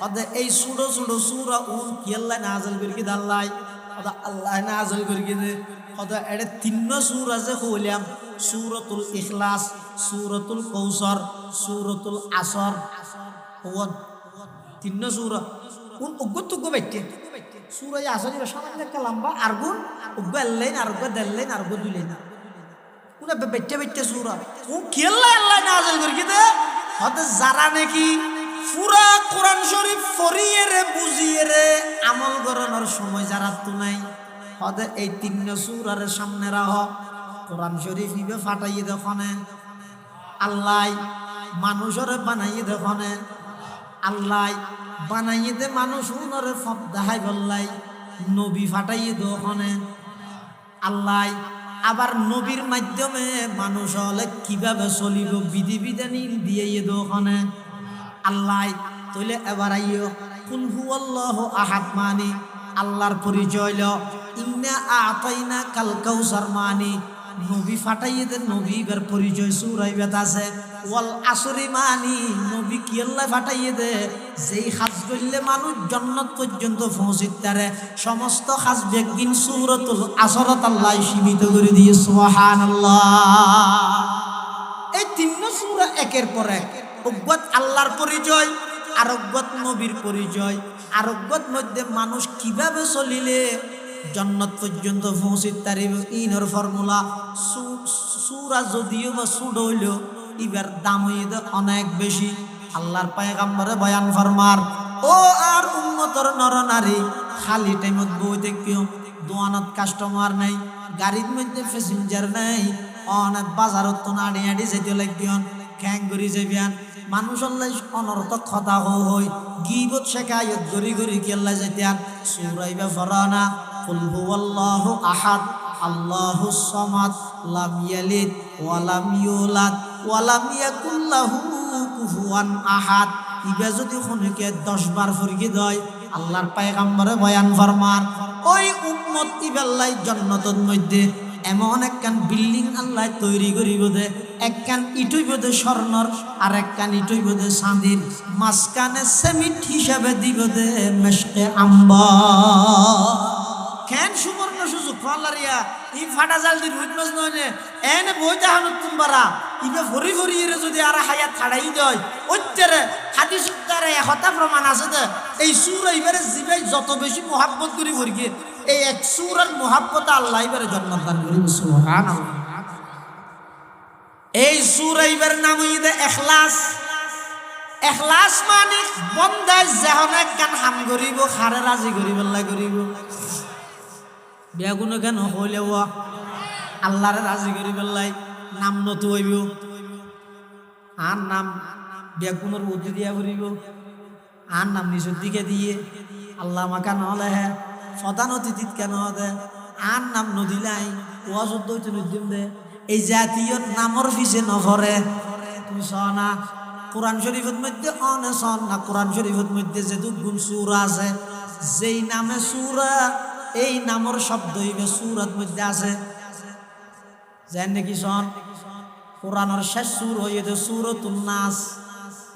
S1: ওদে এই ছোট ছোট সূরা উন কি আল্লাহ নাযিল করি দাল্লাই ওদা আল্লাহ নাযিল করি দে ওদা এডে তিন সূরা যে কইলাম সূরাতুল ইখলাস, সূরাতুল কাউসার, সূরাতুল আসর। ওন তিন সূরা উন উগতুগ বাইতে সূরা আসর এর সামনে একটা লম্বা আরগুন উগলেন আরগু দেলেন আরগু দুলেন উনা বাইতে বাইতে সূরা ও কি আল্লাহ নাযিল করি দে ওদে যারা নাকি পুরা কোরআন শরীফ পড়িয়ে রে বুঝিয়ে রে আমল করানোর সময় যারা তো নাই ওদে এই তিন সূরার সামনে রাখ কোরআন শরীফ ইবে ফাটাইয়ে দেখনে আল্লাহ মানুষরে বানাইয়ে দেখনে আল্লাহ বানাইয়ে দে মানুষ উনরে ফদ দেখাই বললাই নবী ফাটাইয়ে দেখনে আল্লাহ আবার নবীর মাধ্যমে মানুষ হলে কিভাবে চলিব বিধি বিধানি দিয়ে দেখনে আল্লাহ তইলে এবার আইও কুল হুয়াল্লাহু আহাদ মানি আল্লাহর পরিচয় ল ইন্না আতাইনা কাল কাউসার মানি নবী ফাটাইয়ে দে নবীর পরিচয় সুরাইবাত আছে ওয়াল আসরি মানি নবী কি আল্লাহ ফাটাইয়ে দে যেই কাজ করলে মানুষ জান্নাত পর্যন্ত পৌঁছিতারে সমস্ত কাজ বেগিন সূরাতুল আসরত আল্লাহ সীমিত করে দিয়ে সুবহানাল্লাহ। এই তিন সূরা একের পর এক অজ্ঞত আল্লাহর পরিচয়, আরোগ্যত নবীর পরিচয়, আরোগ্যত মধ্যে মানুষ কিভাবে চলিলে জান্নাত পর্যন্ত পৌঁছিতে পারিব ইনর ফর্মুলা। সূরা যদিও বা ছোট হইল ইবার দাম হইতে অনেক বেশি। আল্লাহর পয়গম্বরে বয়ান ফরমার ও আর উম্মতর নরনারী খালি টাইমত বই দেখিও দোয়ানত কাস্টমার নাই, গাড়ির মধ্যে প্যাসেঞ্জার নাই, অনেক বাজারত তো নাড়ি আড়ি যেতে লাগিয়ন খ্যাং করি যাবিয়ান মানুষ আল্লাহ অনর্থক কথা হই গিবত শেখায়ত গরি গরি কি আল্লাহ যেতেন সূরাইবা ফরানা কুল হুয়াল্লাহু আহাদ আল্লাহুস সামাদ লাম ইয়ালিদ ওয়া লাম ইউলাদ ওয়া লাম ইয়াকুল লাহু কুফুয়ান আহাদ। ইবা যদি খনিকে 10 বার ফরকি দেয় আল্লাহর পয়গম্বরে বয়ান ফরমার ওই উম্মত ইবাল্লাই জান্নাতের মধ্যে এমন একখান বিল্ডিং আল্লাহ তৈরি করিব দে একখান ইটইব দে স্বর্ণর আর একখান ইটইব দে চাঁদির মাঝখানে সেমিট হিসাবে দিব দে মেশকে আম্বার। কেন সুবর্ণ সুযোগ ফালারিয়া ই ফাটা জাল দি রুইত মাছ নয় এনে বইতে হানুত তুমবারা ইবে ভরি ভরি এর যদি আর হায়াত ছাড়াই দেয় ওইটারে হাদিস উত্তরে একতা প্রমাণ আছে দে এই সূরা ইবারে জিবাই যত বেশি মোহাব্বত করি ভরগে এই এক সূরার মোহাব্বত আল্লাহ ইবারে জান্নাত দান করি সুবহানাল্লাহ। এই সূরা ইবার নাম হইছে ইখলাস। ইখলাস মানে বন্দা যেহনে গান হাম করিব খারে রাজি করিব আল্লাহ করিব বেগুন কেন হইলে আল্লাহরে রাজি করি বেলাই নাম নতু হইব আর নাম বেগুনের বুদ্ধি দিয়া করিব আর নাম নিজের দিকে দিয়ে আল্লাহ মাকা নহলে হে প্রধান অতিথিত কেন দে আর নাম নদিলাই ওয়াজত নদিম দে এই জাতীয় নামর পিছে নভরে তুমি সনা কোরআন শরীফের মধ্যে অনে সন না কোরআন শরীফের মধ্যে যেহেতু গুণ সূরা আছে যেই নামে সূরা এই নামর শব্দ হইবে সূরার মধ্যে আছে জানেন নাকি শোন কোরআনের শেষ সূরা হইছে সূরাতুন নাস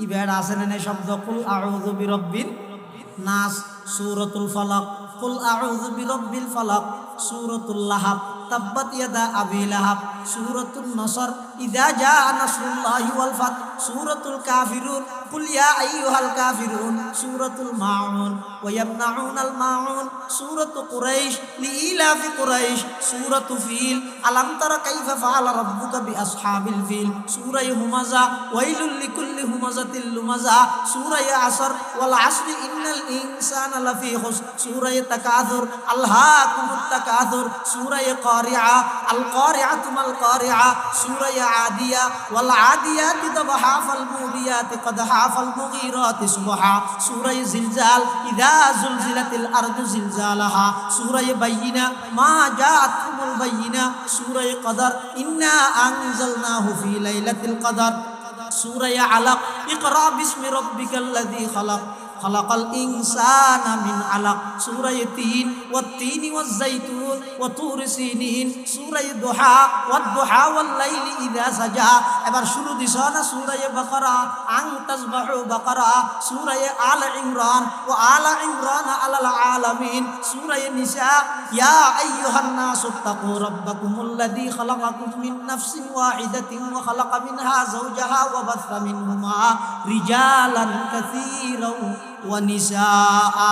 S1: ইবের আছে না শব্দ কুল আউযু বিরাব্বিন নাস সূরাতুল ফালাক কুল আউযু বিরাব্বিল ফালাক সূরাতুল লাহাব তাব্বাত ইয়াদা আবি লাহাব সূরাতুন নসর ইযা জাআ নাসরুল্লাহি ওয়াল ফাত সূরাতুল কাফিরুন কুল ইয়া আইয়ুহাল কাফিরুন সূরাতুল মাউন ওয়া ইয়ামনাউনাল মাউন সূরাতু কুরাইশ, লিইলাফি কুরাইশ, সূরাতু ফিল, আলাম তারা কাইফা ফাআলা রাব্বুকা বিআসহাবিল ফিল, সূরা হুমাযা, ওয়াইলুল লিকুল্লি হুমাযাতিল লুমাযা, সূরা আসর, ওয়াল আসরি ইন্নাল ইনসানা লাফি খুসর, সূরা তাকাসুর, আলহাকুমুত তাকাসুর, সূরা কারিআ, আল কারিআতু মাল কারিআ, সূরা আদিয়া, ওয়াল আদিয়াতি দবহা, ফাল মুরিয়াতি কদহা, ফাল মুগীরাতি সুবহা, সূরা জিলজাল, ইযা যুলজিলাতিল আরদু জিলজালাহা, সূরা বাইয়িনা, মা জাআতুল বাইয়িনা, সূরা কদর, ইন্না আনজালনাহু ফি লাইলাতিল কদর, সূরা আলাক, ইকরা বিসমি রাব্বিকাল্লাযী খালাক, খালাকাল ইনসানা মিন আলাক, সূরা তিন, ওয়াত-তিনি ওয়াজ-যাইতুন, ওয়া তুরি সিনিন, সূরা দুহা, ওয়াদ-দুহা ওয়াল লাইলি ইযা সাজা। এবার শুরু দিছ না সূরা বাকারা, আন তাসবাহু বাকারা, সূরা আল ইমরান, ওয়া আলা ইমরান আলাল আলামিন, সূরা নিসা, ইয়া আইয়ুহান নাসু তাকু রাব্বাকুমুল্লাযী খালাকাকুম মিন নাফসিন ওয়াহিদাতিন ওয়া খালাকা মিনহা যাওজাহা ওয়া বাসসা মিনহুমা রিজালান কাসীরান ওয়া নিসাআ,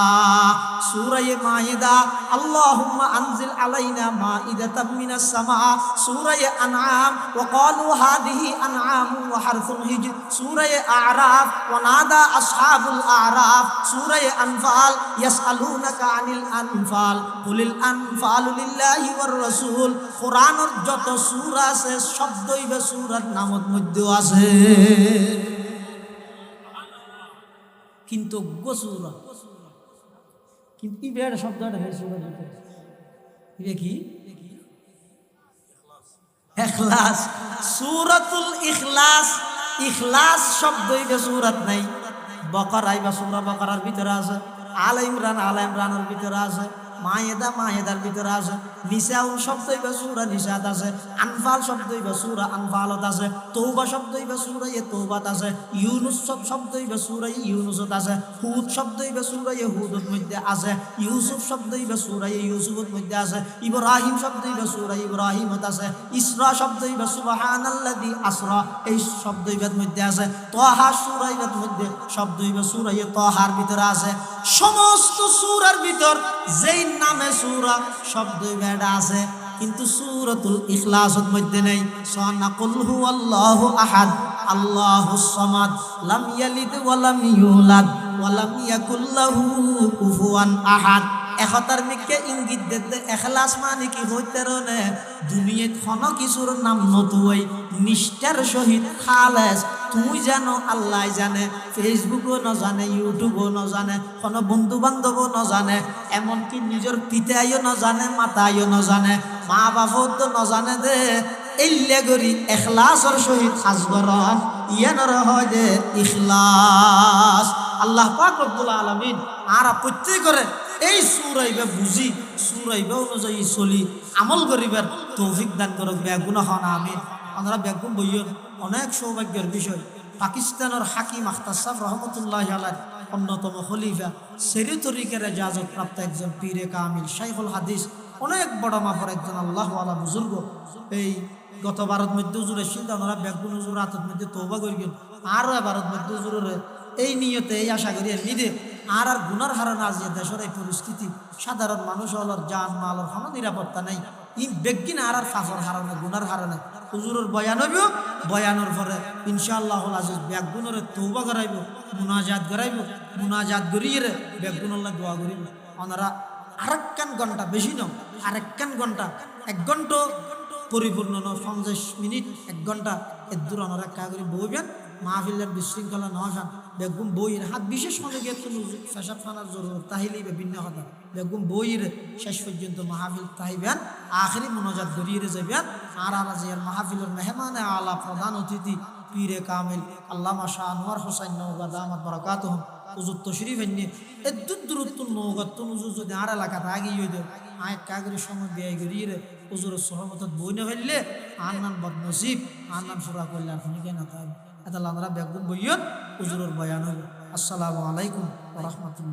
S1: সূরা মাইদা, আল্লাহুম্মা আনজিল আলাইনা মাইদাতাম মিনাস সামা, সূরা আনআম, ওয়া ক্বালু হাদিহি আনআমুন ওয়া হারসুন হিজর, সূরা আ'রাফ, ওয়া নাদা আসহাবুল আ'রাফ, সূরা আনফাল, ইয়াসআলুনাকা আনিল আনফাল, কুলিল আনফালু লিল্লাহি ওয়ার রাসূল। কোরআনের যত সূরা আছে শব্দই বা সূরার নামের মধ্যে আছে, কিন্তু গোসুরা কিন্তু ইবের শব্দটা হয়েছে ইবে কি ইখলাস, সূরাতুল ইখলাস, ইখলাস শব্দ ইবে সূরাত নাই। বাকারা ইবা সূরা বাকারার ভিতরে আছে, আলে ইমরানের ভিতরে আছে, মায়েদার ভিতরে আছে, নিসাউন শব্দ ইবা সূরা নিসাত আছে, আনফাল শব্দ ইবা সূরা আনফালত আছে, তওবা শব্দ ইবা সূরা তওবাত আছে, ইউনুস শব্দ ইবা সূরা ইউনুসত আছে, হুদ শব্দ ইবা সূরা হুদত মধ্যে আছে, ইউসুফ শব্দ ইবা সূরা ইউসুফত মধ্যে আছে, ইব্রাহিম শব্দ ইবা সূরা ইব্রাহিমত আছে, ইসরা শব্দ ইবা সুবহানাল্লাযী আসরা এই শব্দ ইবার মধ্যে আছে, তাহা সূরা ইবার মধ্যে শব্দ ইবা সূরা তাহার ভিতরে আছে। সমস্ত সূরার ভিতর যেই নামে সূরা শব্দ বেড়া আছে, কিন্তু সূরাতুল ইখলাসের মধ্যে নেই। সানা কুল হুয়াল্লাহু আহাদ, আল্লাহুস সামাদ, লাম ইয়ালিদ ওয়া লাম ইউলাদ ওয়া লাম ইয়াকুল লাহু কুফুয়ান আহাদ। একতার মিকে ইঙ্গিত দিতে এখলাস মানে কি হইতে রনে দুনিয়াত কোন কিছুর নাম নতুই নিষ্ঠার সহিত খালেস তুই জানো আল্লাহ জানে, ফেসবুকও না জানে, ইউটিউবও না জানে, কোনো বন্ধু বান্ধবও না জানে, এমনকি নিজের পিতাইও না জানে, মাতাইও না জানে, মা বাবাও তো না জানে দে এল্লে গরি এখলাসর সহিত হাজবরন ইয়ানর হয় যে ইখলাস। আল্লাহ পাক রব্বুল আলামিন আরা প্রত্যেক করে এই সূরাইবে বুঝি, সূরাইবে অনুযায়ী চলি আমল করিবার তৌফিক দান করুক। বেগুনা হন আমিন। আমরা বেগুন বইয়ের অনেক সৌভাগ্যের বিষয়, পাকিস্তানের হাকিম আখতার সাহেব রহমতুল্লাহ আলাইহি অন্যতম খলিফা সেরি তরিকের ইজাজত প্রাপ্ত একজন পীরে কামিল শাইখুল হাদিস, অনেক বড় মাফর একজন আল্লাহওয়ালা বুজুর্গ। এই গত ভারত মধ্যে হুজুরের চিন্তা ওনারা বেগুন হুজুর রাতের মধ্যে তওবা করিবেন, আরও ভারত মধ্যে হুজুরের এই নিয়তে এই আশা করি নিদে আর গুনার হারানো আজ দেশের এই পরিস্থিতি, সাধারণ মানুষ হলর জান মালর কোনো নিরাপত্তা নেই। ই বেগিন আর ফাফর হারানো গুনার হারানো হুজুরের বয়ান হইব, বয়ানোর পরে ইনশাআল্লাহ আজিজ বেগুনের তওবা করাইব, মুনাজাত করাইব, মুনাজাত করিয়ে বেগুনল্লাহ দোয়া করিব। ওনারা আরেকখান ঘন্টা বেশি নয়, আরেকখান ঘন্টা, 1 ঘন্টা পরিপূর্ণ ন 50 মিনিট 1 ঘন্টা এর দূর ওনারা কাগরি বইবেন। মাহফিলের বিশৃঙ্খলা নহান বেগুম বইয়ের হাত বিশেষ মনে গিয়ে পেশাব খানার জরুরত তাহিলেই বিভিন্ন কথা বেগুম বইয়ের শেষ পর্যন্ত মাহফিল তাহিবেন, আখেরি মনোজাত গড়িয়ে যাবেন। আর আজিয়ার মাহফিলের মেহমানে আলা প্রধান অতিথি পীরে কামিল আল্লামা শাহ আনোয়ার হোসাইন নওগাঁ দামাত বারাকাতুহুম হুজুর তশরিফ এনে এদ্দুর দূরত্ব নওগাঁত হুজুর যদি আর এলাকাতে আগিয়ে হয়ে দেয় আয় কাগরের সময় ব্যয় করিয়ে হুজুরের সহমত বই না ফেললে আর নাম বদনসিব, আর নাম সুরা করলে আর কেন তাই এটা আমরা বেগুন বইয়ন হুজুরের বয়ান হইল। আসসালামু আলাইকুম ওয়া রাহমাতুল্লাহ।